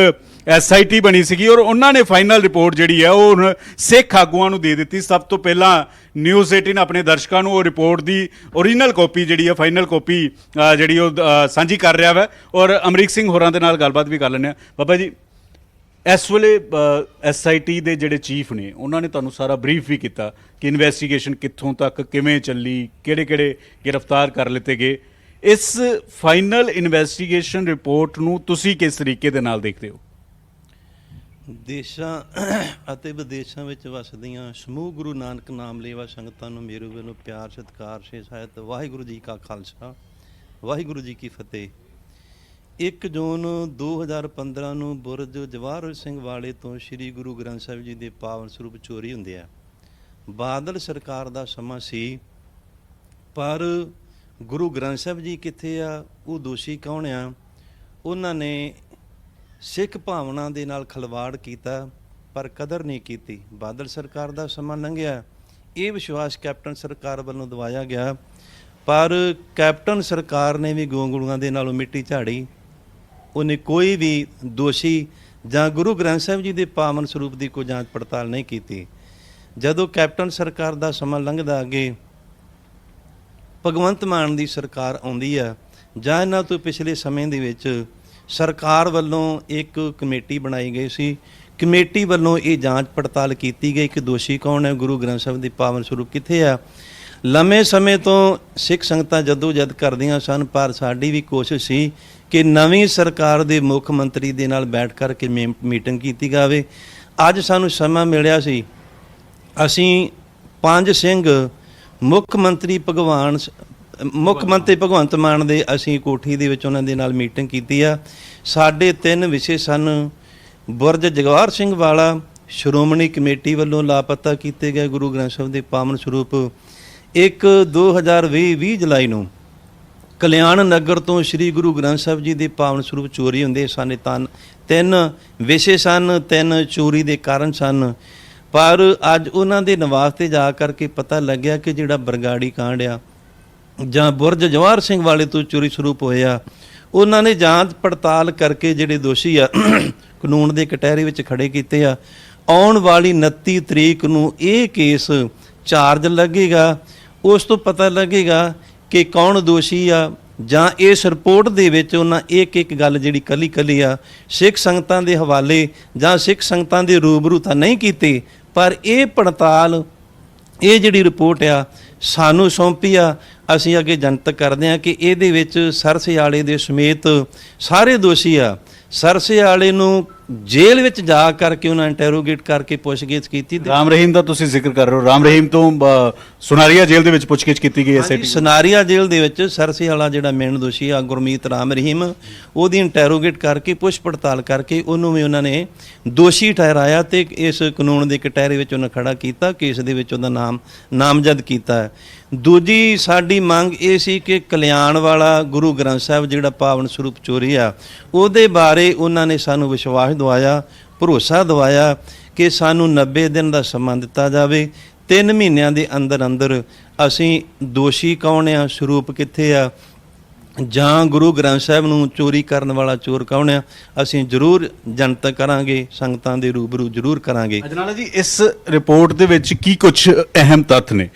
SIT ਬਣੀ ਸੀਗੀ ਔਰ ਉਹਨਾਂ ਨੇ ਫਾਈਨਲ ਰਿਪੋਰਟ ਜਿਹੜੀ ਹੈ ਉਹ ਹੁਣ ਸਿੱਖ ਆਗੂਆਂ ਨੂੰ ਦੇ ਦਿੱਤੀ। ਸਭ ਤੋਂ ਪਹਿਲਾਂ ਨਿਊਜ਼ 18 ਆਪਣੇ ਦਰਸ਼ਕਾਂ ਨੂੰ ਉਹ ਰਿਪੋਰਟ ਦੀ ਓਰੀਜਨਲ ਕਾਪੀ ਜਿਹੜੀ ਹੈ, ਫਾਈਨਲ ਕਾਪੀ ਜਿਹੜੀ ਉਹ ਸਾਂਝੀ ਕਰ ਰਿਹਾ ਵਾ। ਔਰ ਅਮਰੀਕ ਸਿੰਘ ਹੋਰਾਂ ਦੇ ਨਾਲ ਗੱਲਬਾਤ ਵੀ ਕਰ ਲੈਂਦੇ ਹਾਂ। ਬਾਬਾ ਜੀ, ਇਸ ਵੇਲੇ SIT ਦੇ ਜਿਹੜੇ ਚੀਫ ਨੇ ਉਹਨਾਂ ਨੇ ਤੁਹਾਨੂੰ ਸਾਰਾ ਬਰੀਫ ਵੀ ਕੀਤਾ ਕਿ ਇਨਵੈਸਟੀਗੇਸ਼ਨ ਕਿੱਥੋਂ ਤੱਕ ਕਿਵੇਂ ਚੱਲੀ, ਕਿਹੜੇ ਗ੍ਰਿਫਤਾਰ ਕਰ ਲਿੱਤੇ ਗਏ। ਇਸ ਫਾਈਨਲ ਇਨਵੈਸਟੀਗੇਸ਼ਨ ਰਿਪੋਰਟ ਨੂੰ ਤੁਸੀਂ ਕਿਸ ਤਰੀਕੇ ਦੇ ਨਾਲ ਦੇਖਦੇ ਹੋ? ਦੇਸ਼ਾਂ ਅਤੇ ਵਿਦੇਸ਼ਾਂ ਵਿੱਚ ਵਸਦੀਆਂ ਸਮੂਹ ਗੁਰੂ ਨਾਨਕ ਨਾਮ ਲੇਵਾ ਸੰਗਤਾਂ ਨੂੰ ਮੇਰੇ ਵੱਲੋਂ ਪਿਆਰ ਸਤਿਕਾਰ ਸਹਿਤ ਵਾਹਿਗੁਰੂ ਜੀ ਕਾ ਖਾਲਸਾ ਵਾਹਿਗੁਰੂ ਜੀ ਕੀ ਫਤਿਹ। 1 ਜੂਨ 2015 ਨੂੰ ਬੁਰਜ ਜਵਾਹਰ ਸਿੰਘ ਵਾਲੇ ਤੋਂ ਸ੍ਰੀ ਗੁਰੂ ਗ੍ਰੰਥ ਸਾਹਿਬ ਜੀ ਦੇ ਪਾਵਨ ਸਰੂਪ ਚੋਰੀ ਹੁੰਦੇ ਆ। ਬਾਦਲ ਸਰਕਾਰ ਦਾ ਸਮਾਂ ਸੀ, ਪਰ ਗੁਰੂ ਗ੍ਰੰਥ ਸਾਹਿਬ ਜੀ ਕਿੱਥੇ ਆ, ਉਹ ਦੋਸ਼ੀ ਕੌਣ ਆ? ਉਹਨਾਂ ਨੇ ਸਿੱਖ ਭਾਵਨਾ ਦੇ ਨਾਲ ਖਿਲਵਾੜ ਕੀਤਾ ਪਰ ਕਦਰ ਨਹੀਂ ਕੀਤੀ। ਬਾਦਲ ਸਰਕਾਰ ਦਾ ਸਮਾਂ ਲੰਘਿਆ, ਇਹ ਵਿਸ਼ਵਾਸ ਕੈਪਟਨ ਸਰਕਾਰ ਵੱਲੋਂ ਦਵਾਇਆ ਗਿਆ, ਪਰ ਕੈਪਟਨ ਸਰਕਾਰ ਨੇ ਵੀ ਗੋਂਗਲੂਆਂ ਦੇ ਨਾਲੋਂ ਮਿੱਟੀ ਝਾੜੀ। ਉਹਨੇ ਕੋਈ ਵੀ ਦੋਸ਼ੀ ਜਾਂ ਗੁਰੂ ਗ੍ਰੰਥ ਸਾਹਿਬ ਜੀ ਦੇ ਪਾਵਨ ਸਰੂਪ ਦੀ ਕੋਈ ਜਾਂਚ ਪੜਤਾਲ ਨਹੀਂ ਕੀਤੀ। ਜਦੋਂ ਕੈਪਟਨ ਸਰਕਾਰ ਦਾ ਸਮਾਂ ਲੰਘਦਾ ਅੱਗੇ ਭਗਵੰਤ ਮਾਨ ਦੀ ਸਰਕਾਰ ਆਉਂਦੀ ਆ ਜਾਂ ਇਹਨਾਂ ਤੋਂ ਪਿਛਲੇ ਸਮੇਂ ਦੇ ਵਿੱਚ ਸਰਕਾਰ ਵੱਲੋਂ ਇੱਕ ਕਮੇਟੀ ਬਣਾਈ ਗਈ ਸੀ। ਕਮੇਟੀ ਵੱਲੋਂ ਇਹ ਜਾਂਚ ਪੜਤਾਲ ਕੀਤੀ ਗਈ ਕਿ ਦੋਸ਼ੀ ਕੌਣ ਹੈ, ਗੁਰੂ ਗ੍ਰੰਥ ਸਾਹਿਬ ਦੀ ਪਾਵਨ ਸਰੂਪ ਕਿੱਥੇ ਆ। ਲੰਮੇ ਸਮੇਂ ਤੋਂ ਸਿੱਖ ਸੰਗਤਾਂ ਜਦੋਜਹਿਦ ਕਰਦੀਆਂ ਸਨ, ਪਰ ਸਾਡੀ ਵੀ ਕੋਸ਼ਿਸ਼ ਸੀ ਕਿ ਨਵੀਂ ਸਰਕਾਰ ਦੇ ਮੁੱਖ ਮੰਤਰੀ ਦੇ ਨਾਲ ਬੈਠ ਕਰਕੇ ਮੀਟਿੰਗ ਕੀਤੀ ਜਾਵੇ। ਅੱਜ ਸਾਨੂੰ ਸਮਾਂ ਮਿਲਿਆ ਸੀ, ਅਸੀਂ 5 ਸਿੰਘ ਮੁੱਖ ਮੰਤਰੀ ਮੁੱਖ ਮੰਤਰੀ ਭਗਵੰਤ ਮਾਨ ਦੇ ਅਸੀਂ ਕੋਠੀ ਦੇ ਵਿੱਚ ਉਹਨਾਂ ਦੇ ਨਾਲ ਮੀਟਿੰਗ ਕੀਤੀ ਆ। ਸਾਡੇ 3 ਵਿਸ਼ੇ ਸਨ। ਬੁਰਜ ਜਗਵਾਰ ਸਿੰਘ ਵਾਲਾ ਸ਼੍ਰੋਮਣੀ ਕਮੇਟੀ ਵੱਲੋਂ ਲਾਪਤਾ ਕੀਤੇ ਗਏ ਗੁਰੂ ਗ੍ਰੰਥ ਸਾਹਿਬ ਦੇ ਪਾਵਨ ਸਰੂਪ। 2020 ਜੁਲਾਈ ਨੂੰ ਕਲਿਆਣ ਨਗਰ ਤੋਂ ਸ੍ਰੀ ਗੁਰੂ ਗ੍ਰੰਥ ਸਾਹਿਬ ਜੀ ਦੇ ਪਾਵਨ ਸਰੂਪ ਚੋਰੀ ਹੁੰਦੇ ਸਨ। 3 ਵਿਸ਼ੇ ਸਨ, 3 ਚੋਰੀ ਦੇ ਕਾਰਨ ਸਨ। ਪਰ ਅੱਜ ਉਹਨਾਂ ਦੇ ਨਿਵਾਸ ਤੇ ਜਾ ਕਰਕੇ ਪਤਾ ਲੱਗਿਆ ਕਿ ਜਿਹੜਾ ਬਰਗਾੜੀ ਕਾਂਡ ਆ ਜਾਂ ਬੁਰਜ ਜਵਾਹਰ ਸਿੰਘ ਵਾਲੇ ਤੋਂ ਚੋਰੀ ਸਰੂਪ ਹੋਇਆ, ਉਹਨਾਂ ਨੇ ਜਾਂਚ ਪੜਤਾਲ ਕਰਕੇ ਜਿਹੜੇ ਦੋਸ਼ੀ ਆ ਕਾਨੂੰਨ ਦੇ ਕਟਹਿਰੇ ਵਿੱਚ ਖੜੇ ਕੀਤੇ ਆ। ਆਉਣ ਵਾਲੀ 29 ਤਰੀਕ ਨੂੰ ਇਹ ਕੇਸ ਚਾਰਜ ਲੱਗੇਗਾ। ਉਸ ਤੋਂ ਪਤਾ ਲੱਗੇਗਾ ਕਿ ਕੌਣ ਦੋਸ਼ੀ ਆ, ਜਾਂ ਇਸ ਰਿਪੋਰਟ ਦੇ ਵਿੱਚ ਉਹਨਾਂ ਇੱਕ ਗੱਲ ਜਿਹੜੀ ਕੱਲੀ ਆ ਸਿੱਖ ਸੰਗਤਾਂ ਦੇ ਹਵਾਲੇ ਜਾਂ ਸਿੱਖ ਸੰਗਤਾਂ ਦੇ ਰੂਬਰੂ ਤਾਂ ਨਹੀਂ ਕੀਤੇ, ਪਰ ਇਹ ਪੜਤਾਲ, ਇਹ ਜਿਹੜੀ ਰਿਪੋਰਟ ਆ ਸਾਨੂੰ ਸੌਂਪੀ ਆ। ਅਸੀਂ ਅੱਗੇ ਜਨਤਕ ਕਰਦੇ ਹਾਂ ਕਿ ਇਹਦੇ ਵਿੱਚ ਸਰਸੇ ਵਾਲੇ ਦੇ ਸਮੇਤ ਸਾਰੇ ਦੋਸ਼ੀ ਆ। ਸਰਸੇ ਵਾਲੇ ਨੂੰ ਜੇਲ੍ਹ ਵਿੱਚ ਜਾ ਕਰਕੇ ਉਹਨਾਂ ਇੰਟਰੋਗੇਟ ਕਰਕੇ ਪੁੱਛਗਿੱਛ ਕੀਤੀ। ਰਾਮ ਰਹੀਮ ਦਾ ਤੁਸੀਂ ਜ਼ਿਕਰ ਕਰ ਰਹੇ ਹੋ। ਰਾਮ ਰਹੀਮ ਤੋਂ ਸੁਨਾਰੀਆ ਜੇਲ੍ਹ ਦੇ ਵਿੱਚ ਪੁੱਛਗਿੱਛ ਕੀਤੀ ਗਈ ਹੈ। ਸੁਨਾਰੀਆ ਜੇਲ੍ਹ ਦੇ ਵਿੱਚ ਸਰਸੇ ਵਾਲਾ ਜਿਹੜਾ ਮੇਨ ਦੋਸ਼ੀ ਆ ਗੁਰਮੀਤ ਰਾਮ ਰਹੀਮ, ਉਹਦੀ ਇੰਟਰੋਗੇਟ ਕਰਕੇ ਪੁੱਛ ਪੜਤਾਲ ਕਰਕੇ ਉਹਨੂੰ ਵੀ ਉਹਨਾਂ ਨੇ ਦੋਸ਼ੀ ਠਹਿਰਾਇਆ ਤੇ ਇਸ ਕਾਨੂੰਨ ਦੇ ਕਟਹਿਰੇ ਵਿੱਚ ਉਹਨਾਂ ਖੜਾ ਕੀਤਾ। ਕੇਸ ਦੇ ਵਿੱਚ ਉਹਦਾ ਨਾਮ ਨਾਮਜ਼ਦ ਕੀਤਾ ਹੈ। ਦੂਜੀ ਸਾਡੀ ਮੰਗ ਇਹ ਸੀ ਕਿ ਕਲਿਆਣ ਵਾਲਾ ਗੁਰੂ ਗ੍ਰੰਥ ਸਾਹਿਬ ਜਿਹੜਾ ਪਾਵਨ ਸਰੂਪ ਚੋਰੀ ਆ, ਉਹਦੇ ਬਾਰੇ ਉਹਨਾਂ ਨੇ ਸਾਨੂੰ ਵਿਸ਼ਵਾਸ ਦਵਾਇਆ, ਭਰੋਸਾ ਦਵਾਇਆ ਕਿ ਸਾਨੂੰ 90 ਦਿਨ ਦਾ ਸਮਾਂ ਦਿੱਤਾ ਜਾਵੇ। 3 ਮਹੀਨਿਆਂ ਦੇ ਅੰਦਰ ਅਸੀਂ ਦੋਸ਼ੀ ਕੌਣ ਆ, ਸਰੂਪ ਕਿੱਥੇ ਆ, ਜਾਂ ਗੁਰੂ ਗ੍ਰੰਥ ਸਾਹਿਬ ਨੂੰ ਚੋਰੀ ਕਰਨ ਵਾਲਾ ਚੋਰ ਕੌਣ ਆ, ਅਸੀਂ ਜ਼ਰੂਰ ਜਨਤਕ ਕਰਾਂਗੇ, ਸੰਗਤਾਂ ਦੇ ਰੂਬਰੂ ਜ਼ਰੂਰ ਕਰਾਂਗੇ। ਅਜਨਾਲਾ ਜੀ, ਇਸ ਰਿਪੋਰਟ ਦੇ ਵਿੱਚ ਕੀ ਕੁਝ ਅਹਿਮ ਤੱਥ ਨੇ?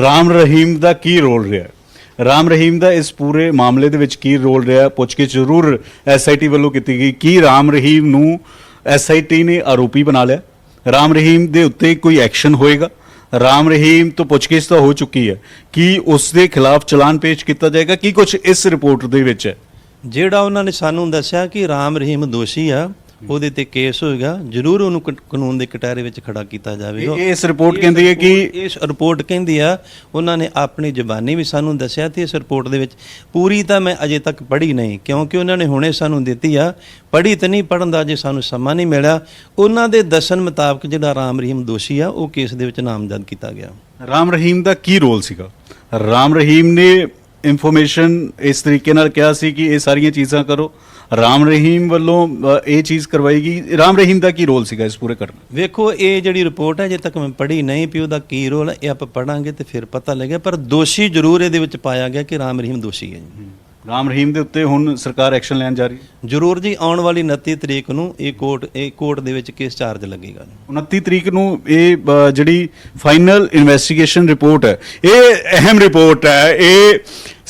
ਰਾਮ ਰਹੀਮ ਦਾ ਕੀ ਰੋਲ ਰਿਹਾ? ਰਾਮ ਰਹੀਮ ਦਾ ਇਸ ਪੂਰੇ ਮਾਮਲੇ ਦੇ ਵਿੱਚ ਕੀ ਰੋਲ ਰਿਹਾ? ਪੁੱਛਗਿੱਛ ਜ਼ਰੂਰ SIT ਵੱਲੋਂ ਕੀਤੀ ਗਈ। ਕੀ ਰਾਮ ਰਹੀਮ ਨੂੰ SIT ਨੇ ਆਰੋਪੀ ਬਣਾ ਲਿਆ? ਰਾਮ ਰਹੀਮ ਦੇ ਉੱਤੇ ਕੋਈ ਐਕਸ਼ਨ ਹੋਏਗਾ? ਰਾਮ ਰਹੀਮ ਤੋਂ ਪੁੱਛਗਿੱਛ ਤਾਂ ਹੋ ਚੁੱਕੀ ਹੈ, ਕੀ ਉਸ ਦੇ ਖਿਲਾਫ ਚਲਾਨ ਪੇਸ਼ ਕੀਤਾ ਜਾਏਗਾ? ਕੀ ਕੁਝ ਇਸ ਰਿਪੋਰਟ ਦੇ ਵਿੱਚ ਹੈ? ਜਿਹੜਾ ਉਹਨਾਂ ਨੇ ਸਾਨੂੰ ਦੱਸਿਆ ਕਿ ਰਾਮ ਰਹੀਮ ਦੋਸ਼ੀ ਆ, ਉਹਦੇ ਤੇ ਕੇਸ ਹੋਏਗਾ, ਜ਼ਰੂਰ ਉਹਨੂੰ ਕਾਨੂੰਨ ਦੇ ਕਟਹਿਰੇ ਵਿੱਚ ਖੜਾ ਕੀਤਾ ਜਾਵੇਗਾ। ਇਸ ਰਿਪੋਰਟ ਕਹਿੰਦੀ ਹੈ ਕਿ ਇਸ ਰਿਪੋਰਟ ਕਹਿੰਦੀ ਆ, ਉਹਨਾਂ ਨੇ ਆਪਣੀ ਜ਼ੁਬਾਨੀ ਵੀ ਸਾਨੂੰ ਦੱਸਿਆ ਤੇ ਇਸ ਰਿਪੋਰਟ ਦੇ ਵਿੱਚ ਪੂਰੀ ਤਾਂ ਮੈਂ ਅਜੇ ਤੱਕ ਪੜ੍ਹੀ ਨਹੀਂ, ਕਿਉਂਕਿ ਉਹਨਾਂ ਨੇ ਹੁਣੇ ਸਾਨੂੰ ਦਿੱਤੀ ਆ, ਪੜ੍ਹੀ ਤਾਂ ਨਹੀਂ, ਪੜ੍ਹਨ ਦਾ ਜੇ ਸਾਨੂੰ ਸਮਾਂ ਨਹੀਂ ਮਿਲਿਆ। ਉਹਨਾਂ ਦੇ ਦੱਸਣ ਮੁਤਾਬਕ ਜਿਹੜਾ ਰਾਮ ਰਹੀਮ ਦੋਸ਼ੀ ਆ ਉਹ ਕੇਸ ਦੇ ਵਿੱਚ ਨਾਮਜ਼ਦ ਕੀਤਾ ਗਿਆ। ਰਾਮ ਰਹੀਮ ਦਾ ਕੀ ਰੋਲ ਸੀਗਾ? ਰਾਮ ਰਹੀਮ ਨੇ ਇਨਫੋਰਮੇਸ਼ਨ ਇਸ ਤਰੀਕੇ ਨਾਲ ਕਿਹਾ ਸੀ ਕਿ ਇਹ ਸਾਰੀਆਂ ਚੀਜ਼ਾਂ ਕਰੋ, ਰਾਮ ਰਹੀਮ ਵੱਲੋਂ ਇਹ ਚੀਜ਼ ਕਰਵਾਏਗੀ। ਰਾਮ ਰਹੀਮ ਦਾ ਕੀ ਰੋਲ ਸੀਗਾ ਇਸ ਪੂਰੇ ਘਟਨਾ? ਵੇਖੋ, ਇਹ ਜਿਹੜੀ ਰਿਪੋਰਟ ਹੈ ਅਜੇ ਤੱਕ ਮੈਂ ਪੜ੍ਹੀ ਨਹੀਂ ਵੀ ਉਹਦਾ ਕੀ ਰੋਲ ਹੈ, ਇਹ ਆਪਾਂ ਪੜਾਂਗੇ ਤੇ ਫਿਰ ਪਤਾ ਲੱਗੇਗਾ। ਪਰ ਦੋਸ਼ੀ ਜ਼ਰੂਰ ਇਹਦੇ ਵਿੱਚ ਪਾਇਆ ਗਿਆ ਕਿ ਰਾਮ ਰਹੀਮ ਦੋਸ਼ੀ ਹੈ ਜੀ। ਰਾਮ ਰਹੀਮ ਦੇ ਉੱਤੇ ਹੁਣ ਸਰਕਾਰ ਐਕਸ਼ਨ ਲੈਣ ਜਾ ਰਹੀ ਹੈ ਜ਼ਰੂਰ ਜੀ। ਆਉਣ ਵਾਲੀ 29 ਤਰੀਕ ਨੂੰ ਇਹ ਕੋਰਟ ਦੇ ਵਿੱਚ ਕੇਸ ਚਾਰਜ ਲੱਗੇਗਾ। 29 ਤਰੀਕ ਨੂੰ ਇਹ ਜਿਹੜੀ ਫਾਈਨਲ ਇਨਵੈਸਟੀਗੇਸ਼ਨ ਰਿਪੋਰਟ ਹੈ, ਇਹ ਅਹਿਮ ਰਿਪੋਰਟ ਹੈ। ਇਹ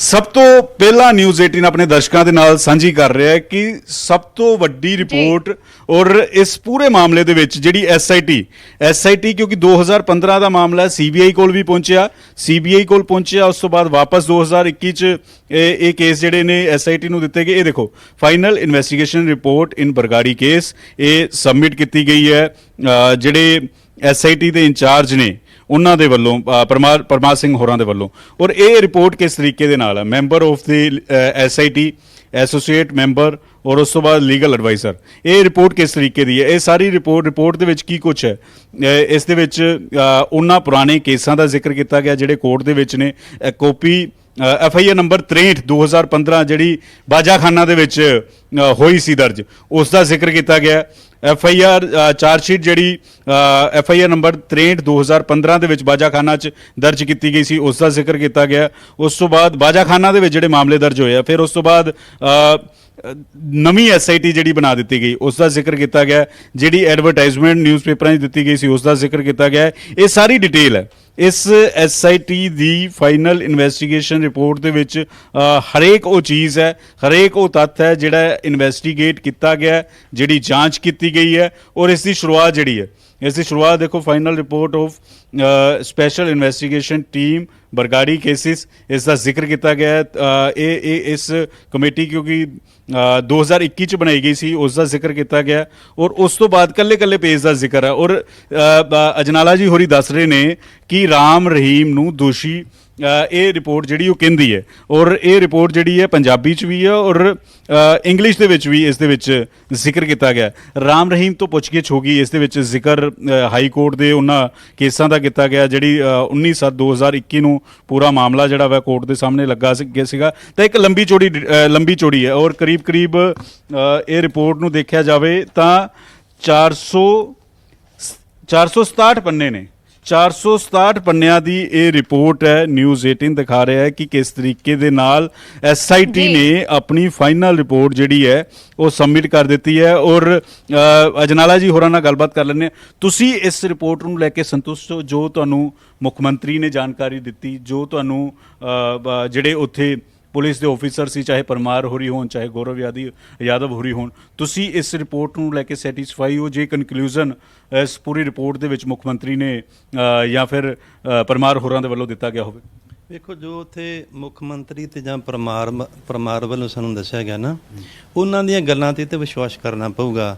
ਸਭ ਤੋਂ ਪਹਿਲਾਂ ਨਿਊਜ਼ 18 ਆਪਣੇ ਦਰਸ਼ਕਾਂ ਦੇ ਨਾਲ ਸਾਂਝੀ ਕਰ ਰਿਹਾ ਹੈ ਕਿ ਸਭ ਤੋਂ ਵੱਡੀ ਰਿਪੋਰਟ ਔਰ ਇਸ ਪੂਰੇ ਮਾਮਲੇ ਦੇ ਵਿੱਚ ਜਿਹੜੀ SIT ਕਿਉਂਕਿ 2015 ਦਾ ਮਾਮਲਾ CBI ਕੋਲ ਵੀ ਪਹੁੰਚਿਆ, CBI ਕੋਲ ਪਹੁੰਚਿਆ, ਉਸ ਤੋਂ ਬਾਅਦ ਵਾਪਸ 2021 ਚ ਇਹ ਕੇਸ ਜਿਹੜੇ ਨੇ SIT ਨੂੰ ਦਿੱਤੇ ਗਏ। ਇਹ ਦੇਖੋ, ਫਾਈਨਲ ਇਨਵੈਸਟੀਗੇਸ਼ਨ ਰਿਪੋਰਟ ਇਨ ਬਰਗਾੜੀ ਕੇਸ ਇਹ ਸਬਮਿਟ ਕੀਤੀ ਗਈ ਹੈ। ਜਿਹੜੇ SIT ਦੇ ਇੰਚਾਰਜ ਨੇ ਉਹਨਾਂ ਦੇ ਵੱਲੋਂ, ਪਰਮਾਰ ਸਿੰਘ ਹੋਰਾਂ ਦੇ ਵੱਲੋਂ। ਔਰ ਇਹ ਰਿਪੋਰਟ ਕਿਸ ਤਰੀਕੇ ਦੇ ਨਾਲ ਹੈ, member of the SIT, associate member ਔਰ ਉਸ ਤੋਂ ਬਾਅਦ ਲੀਗਲ ਐਡਵਾਈਜ਼ਰ, ਇਹ ਰਿਪੋਰਟ ਕਿਸ ਤਰੀਕੇ ਦੀ ਹੈ? ਇਹ ਸਾਰੀ ਰਿਪੋਰਟ ਦੇ ਵਿੱਚ ਕੀ ਕੁਝ ਹੈ? ਇਸ ਦੇ ਵਿੱਚ ਉਹਨਾਂ ਪੁਰਾਣੇ ਕੇਸਾਂ ਦਾ ਜ਼ਿਕਰ ਕੀਤਾ ਗਿਆ ਜਿਹੜੇ ਕੋਰਟ ਦੇ ਵਿੱਚ ਨੇ। ਕਾਪੀ FIR ਨੰਬਰ 63 2015 ਜਿਹੜੀ ਬਾਜਾਖਾਨਾ ਦੇ ਵਿੱਚ ਹੋਈ ਸੀ ਦਰਜ, ਉਸ ਦਾ ਜ਼ਿਕਰ ਕੀਤਾ ਗਿਆ। FIR ਚਾਰਜਸ਼ੀਟ ਜਿਹੜੀ FIR ਨੰਬਰ 63 2015 ਦੇ ਵਿੱਚ ਬਾਜਾਖਾਨਾ 'ਚ ਦਰਜ ਕੀਤੀ ਗਈ ਸੀ, ਉਸ ਦਾ ਜ਼ਿਕਰ ਕੀਤਾ ਗਿਆ। ਉਸ ਤੋਂ ਬਾਅਦ ਬਾਜਾਖਾਨਾ ਦੇ ਵਿੱਚ ਜਿਹੜੇ ਮਾਮਲੇ ਦਰਜ ਹੋਏ ਆ, ਫਿਰ ਉਸ ਤੋਂ ਬਾਅਦ ਨਵੀਂ SIT ਜਿਹੜੀ ਬਣਾ ਦਿੱਤੀ ਗਈ, ਉਸ ਦਾ ਜ਼ਿਕਰ ਕੀਤਾ ਗਿਆ। ਜਿਹੜੀ ਐਡਵਰਟਾਈਜ਼ਮੈਂਟ ਨਿਊਜ਼ਪੇਪਰਾਂ 'ਚ ਦਿੱਤੀ ਗਈ ਸੀ, ਉਸ ਦਾ ਜ਼ਿਕਰ ਕੀਤਾ ਗਿਆ। ਇਹ ਸਾਰੀ ਡਿਟੇਲ ਹੈ ਇਸ SIT ਦੀ ਫਾਈਨਲ ਇਨਵੈਸਟੀਗੇਸ਼ਨ ਰਿਪੋਰਟ ਦੇ ਵਿੱਚ। ਹਰੇਕ ਉਹ ਚੀਜ਼ ਹੈ, ਹਰੇਕ ਉਹ ਤੱਥ ਹੈ ਜਿਹੜਾ ਇਨਵੈਸਟੀਗੇਟ ਕੀਤਾ ਗਿਆ, ਜਿਹੜੀ ਜਾਂਚ ਕੀਤੀ ਗਈ ਹੈ। ਔਰ ਇਸ ਦੀ ਸ਼ੁਰੂਆਤ ਜਿਹੜੀ ਹੈ, ਇਸ ਦੀ ਸ਼ੁਰੂਆਤ ਦੇਖੋ, final report of special investigation team Bargari cases, ਇਸ ਦਾ ਜ਼ਿਕਰ ਕੀਤਾ ਗਿਆ ਹੈ। ਇਹ ਇਸ ਕਮੇਟੀ ਕਿਉਂਕਿ 2021 ਚ ਬਣਾਈ ਗਈ ਸੀ, ਉਸ ਦਾ ਜ਼ਿਕਰ ਕੀਤਾ ਗਿਆ। ਔਰ ਉਸ ਤੋਂ ਬਾਅਦ ਕੱਲੇ ਪੇਜ ਦਾ ਜ਼ਿਕਰ ਹੈ। ਔਰ ਅਜਨਾਲਾ ਜੀ ਹੋਰੀ ਦੱਸ ਰਹੇ ਨੇ ਕਿ ਰਾਮ ਰਹੀਮ ਨੂੰ ਦੋਸ਼ੀ ਇਹ ਰਿਪੋਰਟ ਜਿਹੜੀ ਉਹ ਕਹਿੰਦੀ ਹੈ, ਔਰ ਇਹ ਰਿਪੋਰਟ ਜਿਹੜੀ ਹੈ ਪੰਜਾਬੀ 'ਚ ਵੀ ਹੈ ਔਰ ਇੰਗਲਿਸ਼ ਦੇ ਵਿੱਚ ਵੀ ਇਸ ਦੇ ਵਿੱਚ ਜ਼ਿਕਰ ਕੀਤਾ ਗਿਆ। ਰਾਮ ਰਹੀਮ ਤੋਂ ਪੁੱਛਗਿੱਛ ਹੋ ਗਈ, ਇਸ ਦੇ ਵਿੱਚ ਜ਼ਿਕਰ ਹਾਈ ਕੋਰਟ ਦੇ ਉਹਨਾਂ ਕੇਸਾਂ ਦਾ ਕੀਤਾ ਗਿਆ ਜਿਹੜੀ 19/7/2021 ਨੂੰ ਪੂਰਾ ਮਾਮਲਾ ਜਿਹੜਾ ਵਾ ਕੋਰਟ ਦੇ ਸਾਹਮਣੇ ਲੱਗਾ ਗਿਆ ਸੀਗਾ। ਤਾਂ ਇੱਕ ਲੰਬੀ ਚੌੜੀ ਹੈ ਔਰ ਕਰੀਬ ਇਹ ਰਿਪੋਰਟ ਨੂੰ ਦੇਖਿਆ ਜਾਵੇ ਤਾਂ 467 ਪੰਨੇ ਨੇ। 467 ਪੰਨਿਆਂ ਦੀ ਇਹ ਰਿਪੋਰਟ ਹੈ। ਨਿਊਜ਼ 18 ਦਿਖਾ ਰਿਹਾ ਹੈ ਕਿ ਕਿਸ ਤਰੀਕੇ ਦੇ ਨਾਲ SIT ਨੇ ਆਪਣੀ ਫਾਈਨਲ ਰਿਪੋਰਟ ਜਿਹੜੀ ਹੈ ਉਹ ਸਬਮਿਟ ਕਰ ਦਿੱਤੀ ਹੈ। ਔਰ ਅਜਨਾਲਾ ਜੀ ਹੋਰਾਂ ਨਾਲ ਗੱਲਬਾਤ ਕਰ ਲੈਂਦੇ ਹਾਂ। ਤੁਸੀਂ ਇਸ ਰਿਪੋਰਟ ਨੂੰ ਲੈ ਕੇ ਸੰਤੁਸ਼ਟ ਹੋ ਜੋ ਤੁਹਾਨੂੰ ਮੁੱਖ ਮੰਤਰੀ ਨੇ ਜਾਣਕਾਰੀ ਦਿੱਤੀ, ਜੋ ਤੁਹਾਨੂੰ ਜਿਹੜੇ ਉੱਥੇ ਪੁਲਿਸ ਦੇ ਆਫੀਸਰ ਸੀ, ਚਾਹੇ ਪਰਮਾਰ ਹੋਰੀ ਹੋਣ ਚਾਹੇ ਗੌਰਵ ਯਾਦਵ ਹੋਰੀ ਹੋਣ, ਤੁਸੀਂ ਇਸ ਰਿਪੋਰਟ ਨੂੰ ਲੈ ਕੇ ਸੈਟੀਸਫਾਈ ਹੋ? ਜੇ ਕਨਕਲੂਜਨ ਇਸ ਪੂਰੀ ਰਿਪੋਰਟ ਦੇ ਵਿੱਚ ਮੁੱਖ ਮੰਤਰੀ ਨੇ ਜਾਂ ਫਿਰ ਪਰਮਾਰ ਹੋਰਾਂ ਦੇ ਵੱਲੋਂ ਦਿੱਤਾ ਗਿਆ ਹੋਵੇ? ਵੇਖੋ, ਜੋ ਉੱਥੇ ਮੁੱਖ ਮੰਤਰੀ ਤੇ ਜਾਂ ਪਰਮਾਰ ਵੱਲੋਂ ਸਾਨੂੰ ਦੱਸਿਆ ਗਿਆ ਨਾ, ਉਹਨਾਂ ਦੀਆਂ ਗੱਲਾਂ ਤੇ ਵਿਸ਼ਵਾਸ ਕਰਨਾ ਪਊਗਾ।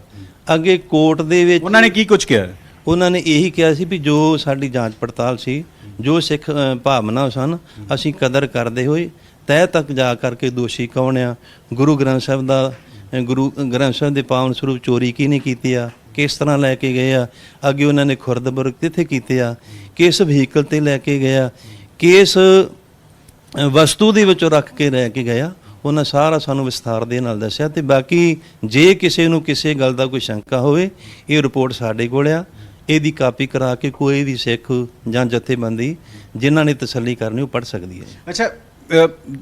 ਅੱਗੇ ਕੋਰਟ ਦੇ ਵਿੱਚ ਉਹਨਾਂ ਨੇ ਕੀ ਕੁਝ ਕਿਹਾ? ਉਹਨਾਂ ਨੇ ਇਹੀ ਕਿਹਾ ਸੀ ਵੀ ਜੋ ਸਾਡੀ ਜਾਂਚ ਪੜਤਾਲ ਸੀ, ਜੋ ਸਿੱਖ ਭਾਵਨਾ ਸਨ, ਅਸੀਂ ਕਦਰ ਕਰਦੇ ਹੋਏ ਤਹਿ ਤੱਕ ਜਾ ਕਰਕੇ ਦੋਸ਼ੀ ਕੌਣ ਆ, ਗੁਰੂ ਗ੍ਰੰਥ ਸਾਹਿਬ ਦੇ ਪਾਵਨ ਸਰੂਪ ਚੋਰੀ ਕਿਹਨੇ ਕੀਤੀ ਆ, ਕਿਸ ਤਰ੍ਹਾਂ ਲੈ ਕੇ ਗਏ ਆ, ਅੱਗੇ ਉਹਨਾਂ ਨੇ ਖੁਰਦਬੁਰਦ ਕਿੱਥੇ ਕੀਤੇ ਆ, ਕਿਸ ਵਹੀਕਲ ਤੇ ਲੈ ਕੇ ਗਏ ਆ, ਕਿਸ ਵਸਤੂ ਦੇ ਵਿੱਚੋਂ ਰੱਖ ਕੇ ਲੈ ਕੇ ਗਏ ਆ, ਉਹਨਾਂ ਸਾਰਾ ਸਾਨੂੰ ਵਿਸਥਾਰ ਦੇ ਨਾਲ ਦੱਸਿਆ। ਤੇ ਬਾਕੀ ਜੇ ਕਿਸੇ ਨੂੰ ਕਿਸੇ ਗੱਲ ਦਾ ਕੋਈ ਸ਼ੰਕਾ ਹੋਵੇ, ਇਹ ਰਿਪੋਰਟ ਸਾਡੇ ਕੋਲ ਆ, ਇਹਦੀ ਕਾਪੀ ਕਰਾ ਕੇ ਕੋਈ ਵੀ ਸਿੱਖ ਜਾਂ ਜਥੇਬੰਦੀ ਜਿਨ੍ਹਾਂ ਨੇ ਤਸੱਲੀ ਕਰਨੀ ਉਹ ਪੜ੍ਹ ਸਕਦੀ ਹੈ। ਅੱਛਾ,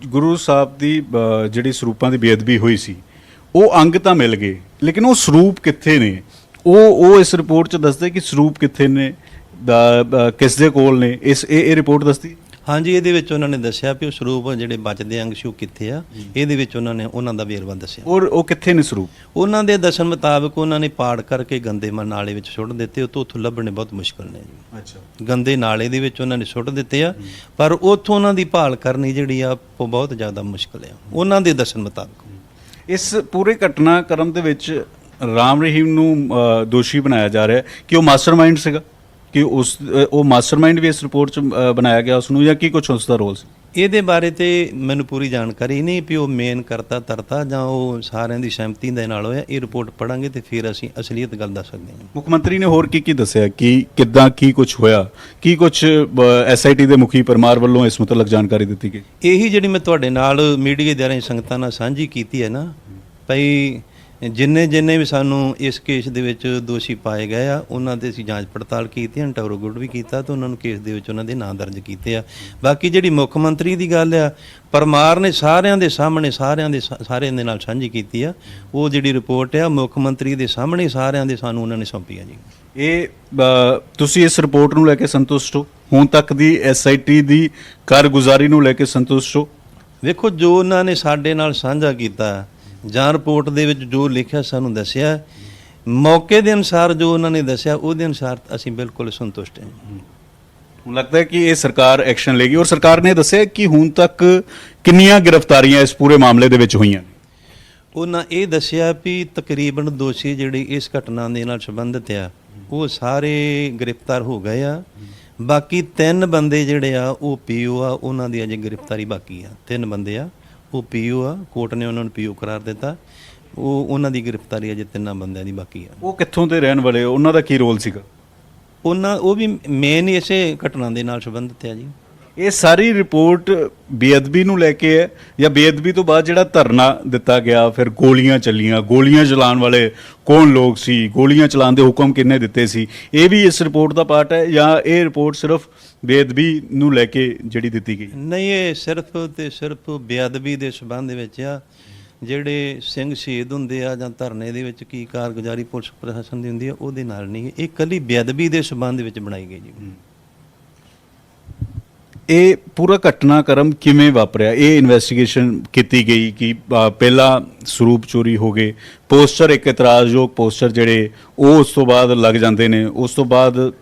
ਗੁਰੂ ਸਾਹਿਬ ਦੀ ਜਿਹੜੀ ਸਰੂਪਾਂ ਦੀ ਬੇਅਦਬੀ ਹੋਈ ਸੀ ਉਹ ਅੰਗ ਤਾਂ ਮਿਲ ਗਏ, ਲੇਕਿਨ ਉਹ ਸਰੂਪ ਕਿੱਥੇ ਨੇ? ਉਹ ਇਸ ਰਿਪੋਰਟ 'ਚ ਦੱਸਦੇ ਕਿ ਸਰੂਪ ਕਿੱਥੇ ਨੇ, ਕਿਸ ਦੇ ਕੋਲ ਨੇ? ਇਹ ਰਿਪੋਰਟ ਦੱਸਦੀ? ਹਾਂਜੀ, ਇਹਦੇ ਵਿੱਚ ਉਹਨਾਂ ਨੇ ਦੱਸਿਆ ਵੀ ਉਹ ਸਰੂਪ ਜਿਹੜੇ ਬਚਦੇ ਅੰਗ ਸੀ ਉਹ ਕਿੱਥੇ ਆ। ਇਹਦੇ ਵਿੱਚ ਉਹਨਾਂ ਨੇ ਉਹਨਾਂ ਦਾ ਵੇਰਵਾ ਦੱਸਿਆ। ਔਰ ਉਹ ਕਿੱਥੇ ਨੇ ਸਰੂਪ? ਉਹਨਾਂ ਦੇ ਦੱਸਣ ਮੁਤਾਬਕ ਉਹਨਾਂ ਨੇ ਪਾੜ ਕਰਕੇ ਗੰਦੇ ਨਾਲੇ ਵਿੱਚ ਸੁੱਟ ਦਿੱਤੇ। ਉੱਥੋਂ ਲੱਭਣੇ ਬਹੁਤ ਮੁਸ਼ਕਲ ਨੇ ਜੀ। ਅੱਛਾ, ਗੰਦੇ ਨਾਲੇ ਦੇ ਵਿੱਚ ਉਹਨਾਂ ਨੇ ਸੁੱਟ ਦਿੱਤੇ ਆ, ਪਰ ਉੱਥੋਂ ਉਹਨਾਂ ਦੀ ਭਾਲ ਕਰਨੀ ਜਿਹੜੀ ਆ ਉਹ ਬਹੁਤ ਜ਼ਿਆਦਾ ਮੁਸ਼ਕਲ ਆ ਉਹਨਾਂ ਦੇ ਦੱਸਣ ਮੁਤਾਬਕ। ਇਸ ਪੂਰੇ ਘਟਨਾਕ੍ਰਮ ਦੇ ਵਿੱਚ ਰਾਮ ਰਹੀਮ ਨੂੰ ਦੋਸ਼ੀ ਬਣਾਇਆ ਜਾ ਰਿਹਾ ਕਿ ਉਹ ਮਾਸਟਰਮਾਈਂਡ ਸੀਗਾ, ਕਿ ਉਹ ਮਾਸਟਰਮਾਈਂਡ ਵੀ ਇਸ ਰਿਪੋਰਟ 'ਚ ਬਣਾਇਆ ਗਿਆ ਉਸਨੂੰ, ਜਾਂ ਕੀ ਕੁਝ ਉਸ ਦਾ ਰੋਲ ਸੀ? ਇਹਦੇ ਬਾਰੇ ਤੇ ਮੈਨੂੰ ਪੂਰੀ ਜਾਣਕਾਰੀ ਨਹੀਂ ਵੀ ਉਹ ਮੇਨ ਕਰਤਾ ਤਰਤਾ ਜਾਂ ਉਹ ਸਾਰਿਆਂ ਦੀ ਸਹਿਮਤੀ ਦੇ ਨਾਲ ਹੋਇਆ। ਇਹ ਰਿਪੋਰਟ ਪੜਾਂਗੇ ਤੇ ਫਿਰ ਅਸੀਂ ਅਸਲੀਅਤ ਗੱਲ ਦੱਸ ਸਕਦੇ ਹਾਂ। ਮੁੱਖ ਮੰਤਰੀ ਨੇ ਹੋਰ ਕੀ ਦੱਸਿਆ ਕਿ ਕਿੱਦਾਂ ਕੀ ਕੁਝ ਹੋਇਆ, ਕੀ ਕੁਝ SIT ਦੇ ਮੁਖੀ ਪਰਮਾਰ ਵੱਲੋਂ ਇਸ ਮੁਤਲਕ ਜਾਣਕਾਰੀ ਦਿੱਤੀ ਗਈ? ਇਹੀ ਜਿਹੜੀ ਮੈਂ ਤੁਹਾਡੇ ਨਾਲ ਮੀਡੀਆ ਦੇ ਰਾਹੀਂ ਸੰਗਤਾਂ ਨਾਲ ਸਾਂਝੀ ਕੀਤੀ ਹੈ ਨਾ, ਭਈ ਜਿੰਨੇ ਵੀ ਸਾਨੂੰ ਇਸ ਕੇਸ ਦੇ ਵਿੱਚ ਦੋਸ਼ੀ ਪਾਏ ਗਏ ਆ ਉਹਨਾਂ ਤੇ ਅਸੀਂ ਜਾਂਚ ਪੜਤਾਲ ਕੀਤੀ, ਇੰਟਰੋਗੇਟ ਵੀ ਕੀਤਾ ਤੇ ਉਹਨਾਂ ਨੂੰ ਕੇਸ ਦੇ ਵਿੱਚ ਉਹਨਾਂ ਦੇ ਨਾਂ ਦਰਜ ਕੀਤੇ ਆ। ਬਾਕੀ ਜਿਹੜੀ ਮੁੱਖ ਮੰਤਰੀ ਦੀ ਗੱਲ ਆ, ਪਰਮਾਰ ਨੇ ਸਾਰਿਆਂ ਦੇ ਸਾਹਮਣੇ ਸਾਰਿਆਂ ਦੇ ਨਾਲ ਸਾਂਝੀ ਕੀਤੀ ਆ। ਉਹ ਜਿਹੜੀ ਰਿਪੋਰਟ ਆ ਮੁੱਖ ਮੰਤਰੀ ਦੇ ਸਾਹਮਣੇ ਸਾਰਿਆਂ ਦੇ ਸਾਨੂੰ ਉਹਨਾਂ ਨੇ ਸੌਂਪੀ ਆ ਜੀ। ਇਹ ਤੁਸੀਂ ਇਸ ਰਿਪੋਰਟ ਨੂੰ ਲੈ ਕੇ ਸੰਤੁਸ਼ਟ ਹੋ? ਹੁਣ ਤੱਕ ਦੀ SIT ਦੀ ਕਾਰਗੁਜ਼ਾਰੀ ਨੂੰ ਲੈ ਕੇ ਸੰਤੁਸ਼ਟ ਹੋ? ਵੇਖੋ, ਜੋ ਉਹਨਾਂ ਨੇ ਸਾਡੇ ਨਾਲ ਸਾਂਝਾ ਕੀਤਾ ਜਾਂ ਰਿਪੋਰਟ ਦੇ ਵਿੱਚ ਜੋ ਲਿਖਿਆ ਸਾਨੂੰ ਦੱਸਿਆ, ਮੌਕੇ ਦੇ ਅਨੁਸਾਰ ਜੋ ਉਹਨਾਂ ਨੇ ਦੱਸਿਆ ਉਹਦੇ ਅਨੁਸਾਰ ਅਸੀਂ ਬਿਲਕੁਲ ਸੰਤੁਸ਼ਟ ਹਾਂ। ਹੁਣ ਲੱਗਦਾ ਹੈ ਕਿ ਇਹ ਸਰਕਾਰ ਐਕਸ਼ਨ ਲੇਗੀ, ਔਰ ਸਰਕਾਰ ਨੇ ਦੱਸਿਆ ਕਿ ਹੁਣ ਤੱਕ ਕਿੰਨੀਆਂ ਗ੍ਰਿਫਤਾਰੀਆਂ ਇਸ ਪੂਰੇ ਮਾਮਲੇ ਦੇ ਵਿੱਚ ਹੋਈਆਂ? ਉਹਨਾਂ ਇਹ ਦੱਸਿਆ ਵੀ ਤਕਰੀਬਨ ਦੋਸ਼ੀ ਜਿਹੜੇ ਇਸ ਘਟਨਾ ਦੇ ਨਾਲ ਸੰਬੰਧਿਤ ਆ ਉਹ ਸਾਰੇ ਗ੍ਰਿਫਤਾਰ ਹੋ ਗਏ ਆ। ਬਾਕੀ 3 ਬੰਦੇ ਜਿਹੜੇ ਆ ਉਹ PO ਆ, ਉਹਨਾਂ ਦੀ ਅਜੇ ਗ੍ਰਿਫਤਾਰੀ ਬਾਕੀ ਆ। 3 ਬੰਦੇ ਆ ਉਹ PO ਆ, ਕੋਰਟ ਨੇ ਉਹਨਾਂ ਨੂੰ PO ਕਰਾਰ ਦਿੱਤਾ। ਉਹਨਾਂ ਦੀ ਗ੍ਰਿਫਤਾਰੀ ਅਜੇ 3 ਬੰਦਿਆਂ ਦੀ ਬਾਕੀ ਆ। ਉਹ ਕਿੱਥੋਂ ਦੇ ਰਹਿਣ ਵਾਲੇ, ਉਹਨਾਂ ਦਾ ਕੀ ਰੋਲ ਸੀਗਾ? ਉਹ ਵੀ ਮੇਨ ਇਸੇ ਘਟਨਾ ਦੇ ਨਾਲ ਸੰਬੰਧਿਤ ਆ ਜੀ। ਇਹ ਸਾਰੀ ਰਿਪੋਰਟ ਬੇਅਦਬੀ ਨੂੰ ਲੈ ਕੇ ਹੈ ਜਾਂ ਬੇਅਦਬੀ ਤੋਂ ਬਾਅਦ ਜਿਹੜਾ ਧਰਨਾ ਦਿੱਤਾ ਗਿਆ, ਫਿਰ ਗੋਲੀਆਂ ਚੱਲੀਆਂ, ਗੋਲੀਆਂ ਚਲਾਉਣ ਵਾਲੇ ਕੌਣ ਲੋਕ ਸੀ, ਗੋਲੀਆਂ ਚਲਾਉਣ ਦੇ ਹੁਕਮ ਕਿੰਨੇ ਦਿੱਤੇ ਸੀ, ਇਹ ਵੀ ਇਸ ਰਿਪੋਰਟ ਦਾ ਪਾਰਟ ਹੈ ਜਾਂ ਇਹ ਰਿਪੋਰਟ ਸਿਰਫ ਬੇਅਦਬੀ ਨੂੰ ਲੈ ਕੇ ਜਿਹੜੀ ਦਿੱਤੀ ਗਈ? ਨਹੀਂ, ਇਹ ਸਿਰਫ ਤੇ ਸਿਰਫ ਬੇਅਦਬੀ ਦੇ ਸਬੰਧ ਵਿੱਚ ਆ। ਜਿਹੜੇ ਸਿੰਘ ਸ਼ਹੀਦ ਹੁੰਦੇ ਆ ਜਾਂ ਧਰਨੇ ਦੇ ਵਿੱਚ ਕੀ ਕਾਰਗੁਜ਼ਾਰੀ ਪੁਲਿਸ ਪ੍ਰਸ਼ਾਸਨ ਦੀ ਹੁੰਦੀ ਆ ਉਹਦੇ ਨਾਲ ਨਹੀਂ, ਇਹ ਇਕੱਲੀ ਬੇਅਦਬੀ ਦੇ ਸਬੰਧ ਵਿੱਚ ਬਣਾਈ ਗਈ ਜੀ। ਇਹ ਪੂਰਾ ਘਟਨਾਕ੍ਰਮ ਕਿਵੇਂ ਵਾਪਰਿਆ? ਇਹ ਇਨਵੈਸਟੀਗੇਸ਼ਨ ਕੀਤੀ ਗਈ ਕਿ ਪਹਿਲਾਂ ਸਰੂਪ ਚੋਰੀ ਹੋ ਗਏ, ਪੋਸਟਰ ਇੱਕ ਇਤਰਾਜ਼ਯੋਗ ਪੋਸਟਰ ਜਿਹੜੇ ਉਹ ਉਸ ਤੋਂ ਬਾਅਦ ਲੱਗ ਜਾਂਦੇ ਨੇ, ਉਸ ਤੋਂ ਬਾਅਦ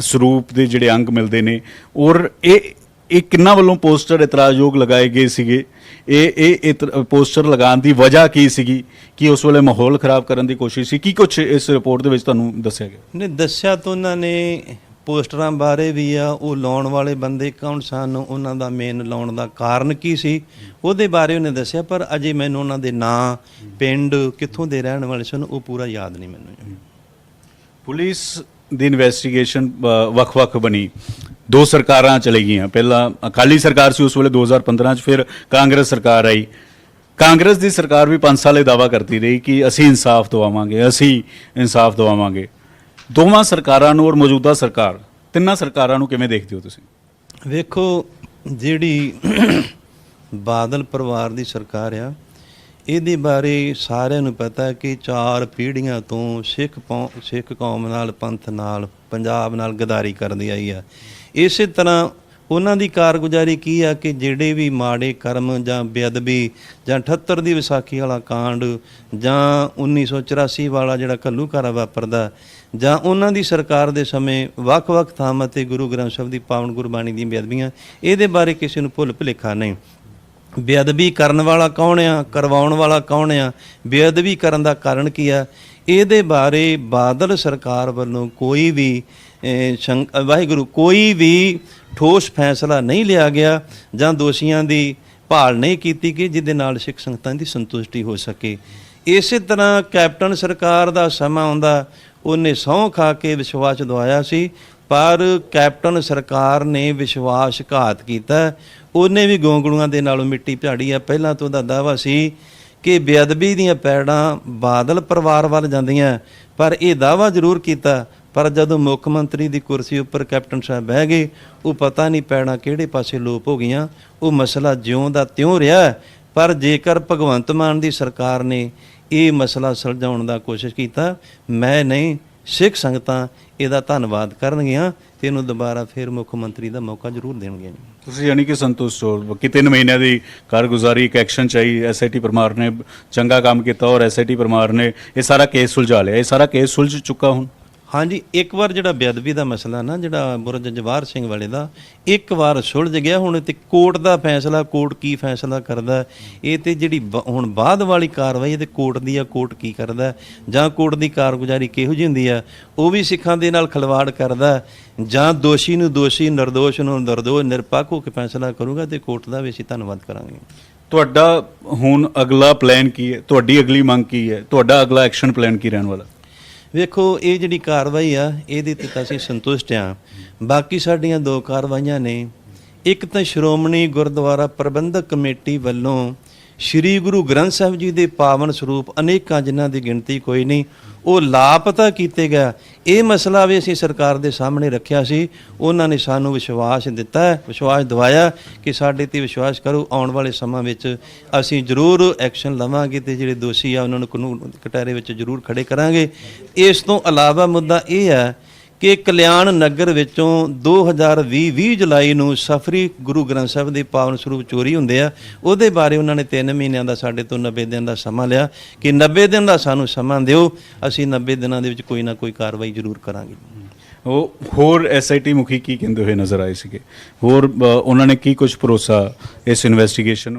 ਸਰੂਪ ਦੇ ਜਿਹੜੇ ਅੰਗ ਮਿਲਦੇ ਨੇ, ਔਰ ਇਹ ਕਿੰਨਾ ਵੱਲੋਂ ਪੋਸਟਰ ਇਤਰਾਜ਼ਯੋਗ ਲਗਾਏ ਗਏ ਸੀਗੇ? ਇਹ ਪੋਸਟਰ ਲਗਾਉਣ ਦੀ ਵਜ੍ਹਾ ਕੀ ਸੀਗੀ? ਕਿ ਉਸ ਵੇਲੇ ਮਾਹੌਲ ਖਰਾਬ ਕਰਨ ਦੀ ਕੋਸ਼ਿਸ਼ ਸੀ? ਕੀ ਕੁਝ ਇਸ ਰਿਪੋਰਟ ਦੇ ਵਿੱਚ ਤੁਹਾਨੂੰ ਦੱਸਿਆ ਗਿਆ? ਨੇ ਦੱਸਿਆ ਤਾਂ ਉਹਨਾਂ ਨੇ ਪੋਸਟਰਾਂ ਬਾਰੇ ਵੀ ਆ, ਉਹ ਲਾਉਣ ਵਾਲੇ ਬੰਦੇ ਕੌਣ ਸਨ, ਉਹਨਾਂ ਦਾ ਮੇਨ ਲਾਉਣ ਦਾ ਕਾਰਨ ਕੀ ਸੀ, ਉਹਦੇ ਬਾਰੇ ਉਹਨੇ ਦੱਸਿਆ। ਪਰ ਅਜੇ ਮੈਨੂੰ ਉਹਨਾਂ ਦੇ ਨਾਂ, ਪਿੰਡ, ਕਿੱਥੋਂ ਦੇ ਰਹਿਣ ਵਾਲੇ ਸਨ, ਉਹ ਪੂਰਾ ਯਾਦ ਨਹੀਂ ਮੈਨੂੰ। ਪੁਲਿਸ ਦੀ ਇਨਵੈਸਟੀਗੇਸ਼ਨ ਵੱਖ-ਵੱਖ ਬਣੀ, ਦੋ ਸਰਕਾਰਾਂ ਚਲੇ ਗਈਆਂ। ਪਹਿਲਾਂ ਅਕਾਲੀ ਸਰਕਾਰ ਸੀ ਉਸ ਵੇਲੇ 2015 ਚ, ਫਿਰ ਕਾਂਗਰਸ ਸਰਕਾਰ ਆਈ। ਕਾਂਗਰਸ ਦੀ ਸਰਕਾਰ ਵੀ 5 ਸਾਲ ਇਹ ਦਾਅਵਾ ਕਰਦੀ ਰਹੀ ਕਿ ਅਸੀਂ ਇਨਸਾਫ ਦਿਵਾਵਾਂਗੇ, ਅਸੀਂ ਇਨਸਾਫ ਦਿਵਾਵਾਂਗੇ। ਦੋਵਾਂ ਸਰਕਾਰਾਂ ਨੂੰ ਔਰ ਮੌਜੂਦਾ ਸਰਕਾਰ, ਤਿੰਨਾਂ ਸਰਕਾਰਾਂ ਨੂੰ ਕਿਵੇਂ ਦੇਖਦੇ ਹੋ ਤੁਸੀਂ? ਵੇਖੋ, ਜਿਹੜੀ ਬਾਦਲ ਪਰਿਵਾਰ ਦੀ ਸਰਕਾਰ ਆ, ਇਹਦੇ ਬਾਰੇ ਸਾਰਿਆਂ ਨੂੰ ਪਤਾ ਹੈ ਕਿ 4 ਪੀੜ੍ਹੀਆਂ ਤੋਂ ਸਿੱਖ ਕੌਮ ਨਾਲ, ਪੰਥ ਨਾਲ, ਪੰਜਾਬ ਨਾਲ ਗਦਾਰੀ ਕਰਦੀ ਆਈ ਆ। ਇਸੇ ਤਰ੍ਹਾਂ ਉਹਨਾਂ ਦੀ ਕਾਰਗੁਜ਼ਾਰੀ ਕੀ ਆ ਕਿ ਜਿਹੜੇ ਵੀ ਮਾੜੇ ਕਰਮ ਜਾਂ ਬੇਅਦਬੀ ਜਾਂ 78 ਦੀ ਵਿਸਾਖੀ ਵਾਲਾ ਕਾਂਡ ਜਾਂ 1984 ਵਾਲਾ ਜਿਹੜਾ ਘੱਲੂਘਾਰਾ ਵਾਪਰਦਾ, ਜਾਂ ਉਹਨਾਂ ਦੀ ਸਰਕਾਰ ਦੇ ਸਮੇਂ ਵੱਖ-ਵੱਖ ਥਾਵਾਂ 'ਤੇ ਗੁਰੂ ਗ੍ਰੰਥ ਸਾਹਿਬ ਦੀ ਪਾਵਨ ਗੁਰਬਾਣੀ ਦੀਆਂ ਬੇਅਦਬੀਆਂ, ਇਹਦੇ ਬਾਰੇ ਕਿਸੇ ਨੂੰ ਭੁੱਲ ਭੁਲੇਖਾ ਨਹੀਂ। ਬੇਅਦਬੀ ਕਰਨ ਵਾਲਾ ਕੌਣ ਆ, ਕਰਵਾਉਣ ਵਾਲਾ ਕੌਣ ਆ, ਬੇਅਦਬੀ ਕਰਨ ਦਾ ਕਾਰਨ ਕੀ ਆ, ਇਹਦੇ ਬਾਰੇ ਬਾਦਲ ਸਰਕਾਰ ਵੱਲੋਂ ਕੋਈ ਵੀ ਕੋਈ ਵੀ ਠੋਸ ਫੈਸਲਾ ਨਹੀਂ ਲਿਆ ਗਿਆ ਜਾਂ ਦੋਸ਼ੀਆਂ ਦੀ ਭਾਲ ਨਹੀਂ ਕੀਤੀ ਕਿ ਜਿਹਦੇ ਨਾਲ ਸਿੱਖ ਸੰਗਤਾਂ ਦੀ ਸੰਤੁਸ਼ਟੀ ਹੋ ਸਕੇ। ਇਸੇ ਤਰ੍ਹਾਂ ਕੈਪਟਨ ਸਰਕਾਰ ਦਾ ਸਮਾਂ ਆਉਂਦਾ, ਉਹਨੇ ਸਹੁੰ ਖਾ ਕੇ ਵਿਸ਼ਵਾਸ ਦਿਵਾਇਆ ਸੀ, ਪਰ ਕੈਪਟਨ ਸਰਕਾਰ ਨੇ ਵਿਸ਼ਵਾਸਘਾਤ ਕੀਤਾ। ਉਹਨੇ ਵੀ ਗੋਂਗਲੂਆਂ ਦੇ ਨਾਲੋਂ ਮਿੱਟੀ ਝਾੜੀ ਆ। ਪਹਿਲਾਂ ਤੋਂ ਉਹਦਾ ਦਾਅਵਾ ਸੀ ਕਿ ਬੇਅਦਬੀ ਦੀਆਂ ਪੈੜਾਂ ਬਾਦਲ ਪਰਿਵਾਰ ਵੱਲ ਜਾਂਦੀਆਂ, ਪਰ ਇਹ ਦਾਅਵਾ ਜ਼ਰੂਰ ਕੀਤਾ, ਪਰ ਜਦੋਂ ਮੁੱਖ ਮੰਤਰੀ ਦੀ ਕੁਰਸੀ ਉੱਪਰ ਕੈਪਟਨ ਸਾਹਿਬ ਬਹਿ ਗਏ, ਉਹ ਪਤਾ ਨਹੀਂ ਪੈੜਾਂ ਕਿਹੜੇ ਪਾਸੇ ਲੋਪ ਹੋ ਗਈਆਂ। ਉਹ ਮਸਲਾ ਜਿਉਂ ਦਾ ਤਿਉਂ ਰਿਹਾ। ਪਰ ਜੇਕਰ ਭਗਵੰਤ ਮਾਨ ਦੀ ਸਰਕਾਰ ਨੇ ਇਹ ਮਸਲਾ ਸੁਲਝਾਉਣ ਦਾ ਕੋਸ਼ਿਸ਼ ਕੀਤਾ, ਮੈਂ ਨਹੀਂ, ਸਿੱਖ ਸੰਗਤਾਂ ਇਹਦਾ ਧੰਨਵਾਦ ਕਰਨਗੀਆਂ ਤੇ ਇਹਨੂੰ ਦੁਬਾਰਾ ਫਿਰ ਮੁੱਖ ਮੰਤਰੀ ਦਾ ਮੌਕਾ ਜ਼ਰੂਰ ਦੇਣਗੇ। ਤੁਸੀਂ ਯਾਨੀ ਕਿ ਸੰਤੁਸ਼ਟ ਹੋ ਕਿ 3 ਮਹੀਨਿਆਂ ਦੀ ਕਾਰਗੁਜ਼ਾਰੀ, ਇੱਕ ਐਕਸ਼ਨ ਚਾਹੀ, ਐਸਆਈਟੀ ਪਰਮਾਰ ਨੇ ਚੰਗਾ ਕੰਮ ਕੀਤਾ ਔਰ ਐਸਆਈਟੀ ਪਰਮਾਰ ਨੇ ਇਹ ਸਾਰਾ ਕੇਸ ਸੁਲਝਾ ਲਿਆ, ਇਹ ਸਾਰਾ ਕੇਸ ਸੁਲਝ ਚੁੱਕਾ ਹੁਣ? ਹਾਂਜੀ, ਇੱਕ ਵਾਰ ਜਿਹੜਾ ਬੇਅਦਬੀ ਦਾ ਮਸਲਾ ਨਾ, ਜਿਹੜਾ ਬੁਰਜ ਜਵਾਹਰ ਸਿੰਘ ਵਾਲੇ ਦਾ, ਇੱਕ ਵਾਰ ਸੁਲਝ ਗਿਆ। ਹੁਣ ਤੇ ਕੋਰਟ ਦਾ ਫੈਸਲਾ, ਕੋਰਟ ਕੀ ਫੈਸਲਾ ਕਰਦਾ, ਇਹ ਤੇ ਜਿਹੜੀ ਹੁਣ ਬਾਅਦ ਵਾਲੀ ਕਾਰਵਾਈ ਤੇ ਕੋਰਟ ਦੀ ਆ, ਕੋਰਟ ਕੀ ਕਰਦਾ ਜਾਂ ਕੋਰਟ ਦੀ ਕਾਰਗੁਜ਼ਾਰੀ ਕਿਹੋ ਜਿਹੀ ਹੁੰਦੀ ਆ, ਉਹ ਵੀ ਸਿੱਖਾਂ ਦੇ ਨਾਲ ਖਿਲਵਾੜ ਕਰਦਾ ਜਾਂ ਦੋਸ਼ੀ ਨੂੰ ਦੋਸ਼ੀ, ਨਿਰਦੋਸ਼ ਨੂੰ ਨਿਰਦੋਸ਼, ਨਿਰਪੱਖ ਹੋ ਕੇ ਫੈਸਲਾ ਕਰੂਗਾ ਤੇ ਕੋਰਟ ਦਾ ਵੀ ਅਸੀਂ ਧੰਨਵਾਦ ਕਰਾਂਗੇ। ਤੁਹਾਡਾ ਹੁਣ ਅਗਲਾ ਪਲਾਨ ਕੀ ਹੈ? ਤੁਹਾਡੀ ਅਗਲੀ ਮੰਗ ਕੀ ਹੈ? ਤੁਹਾਡਾ ਅਗਲਾ ਐਕਸ਼ਨ ਪਲਾਨ ਕੀ ਰਹਿਣ ਵਾਲਾ? ਵੇਖੋ, ਇਹ ਜਿਹੜੀ ਕਾਰਵਾਈ ਆ, ਇਹਦੇ ਤੇ ਤਾਂ ਅਸੀਂ ਸੰਤੁਸ਼ਟ ਹਾਂ। ਬਾਕੀ ਸਾਡੀਆਂ 2 ਕਾਰਵਾਈਆਂ ਨੇ। ਇੱਕ ਤਾਂ ਸ਼੍ਰੋਮਣੀ ਗੁਰਦੁਆਰਾ ਪ੍ਰਬੰਧਕ ਕਮੇਟੀ ਵੱਲੋਂ ਸ੍ਰੀ ਗੁਰੂ ਗ੍ਰੰਥ ਸਾਹਿਬ ਜੀ ਦੇ ਪਾਵਨ ਸਰੂਪ ਅਨੇਕਾਂ, ਜਿਨ੍ਹਾਂ ਦੀ ਗਿਣਤੀ ਕੋਈ ਨਹੀਂ, ਉਹ ਲਾਪਤਾ ਕੀਤੇ ਗਿਆ। ਇਹ ਮਸਲਾ ਵੀ ਅਸੀਂ ਸਰਕਾਰ ਦੇ ਸਾਹਮਣੇ ਰੱਖਿਆ ਸੀ। ਉਹਨਾਂ ਨੇ ਸਾਨੂੰ ਵਿਸ਼ਵਾਸ ਦਿੱਤਾ, ਵਿਸ਼ਵਾਸ ਦਿਵਾਇਆ ਕਿ ਸਾਡੇ ਤੇ ਵਿਸ਼ਵਾਸ ਕਰੋ, ਆਉਣ ਵਾਲੇ ਸਮਾਂ ਵਿੱਚ ਅਸੀਂ ਜ਼ਰੂਰ ਐਕਸ਼ਨ ਲਵਾਂਗੇ ਤੇ ਜਿਹੜੇ ਦੋਸ਼ੀ ਆ ਉਹਨਾਂ ਨੂੰ ਕਾਨੂੰਨ ਕਟਾਰੇ ਵਿੱਚ ਜ਼ਰੂਰ ਖੜੇ ਕਰਾਂਗੇ। ਇਸ ਤੋਂ ਇਲਾਵਾ ਮੁੱਦਾ ਇਹ ਹੈ ਕਿ ਕਲਿਆਣ ਨਗਰ ਵਿੱਚੋਂ 2020 ਜੁਲਾਈ ਨੂੰ ਸਫਰੀ ਗੁਰੂ ਗ੍ਰੰਥ ਸਾਹਿਬ ਦੇ ਪਾਵਨ ਸਰੂਪ ਚੋਰੀ ਹੁੰਦੇ ਆ। ਉਹਦੇ ਬਾਰੇ ਉਹਨਾਂ ਨੇ 3 ਮਹੀਨਿਆਂ ਦਾ ਸਾਡੇ ਤੋਂ 90 ਦਿਨ ਦਾ ਸਮਾਂ ਲਿਆ ਕਿ 90 ਦਿਨ ਦਾ ਸਾਨੂੰ ਸਮਾਂ ਦਿਓ, ਅਸੀਂ 90 ਦਿਨਾਂ ਦੇ ਵਿੱਚ ਕੋਈ ਨਾ ਕੋਈ ਕਾਰਵਾਈ ਜ਼ਰੂਰ ਕਰਾਂਗੇ। ਉਹ ਹੋਰ ਐਸਆਈਟੀ ਮੁਖੀ ਕੀ ਕਹਿੰਦੇ ਹੋਏ ਨਜ਼ਰ ਆਏ ਸੀਗੇ? ਹੋਰ ਉਹਨਾਂ ਨੇ ਕੀ ਕੁਝ ਭਰੋਸਾ ਇਸ ਇਨਵੈਸਟੀਗੇਸ਼ਨ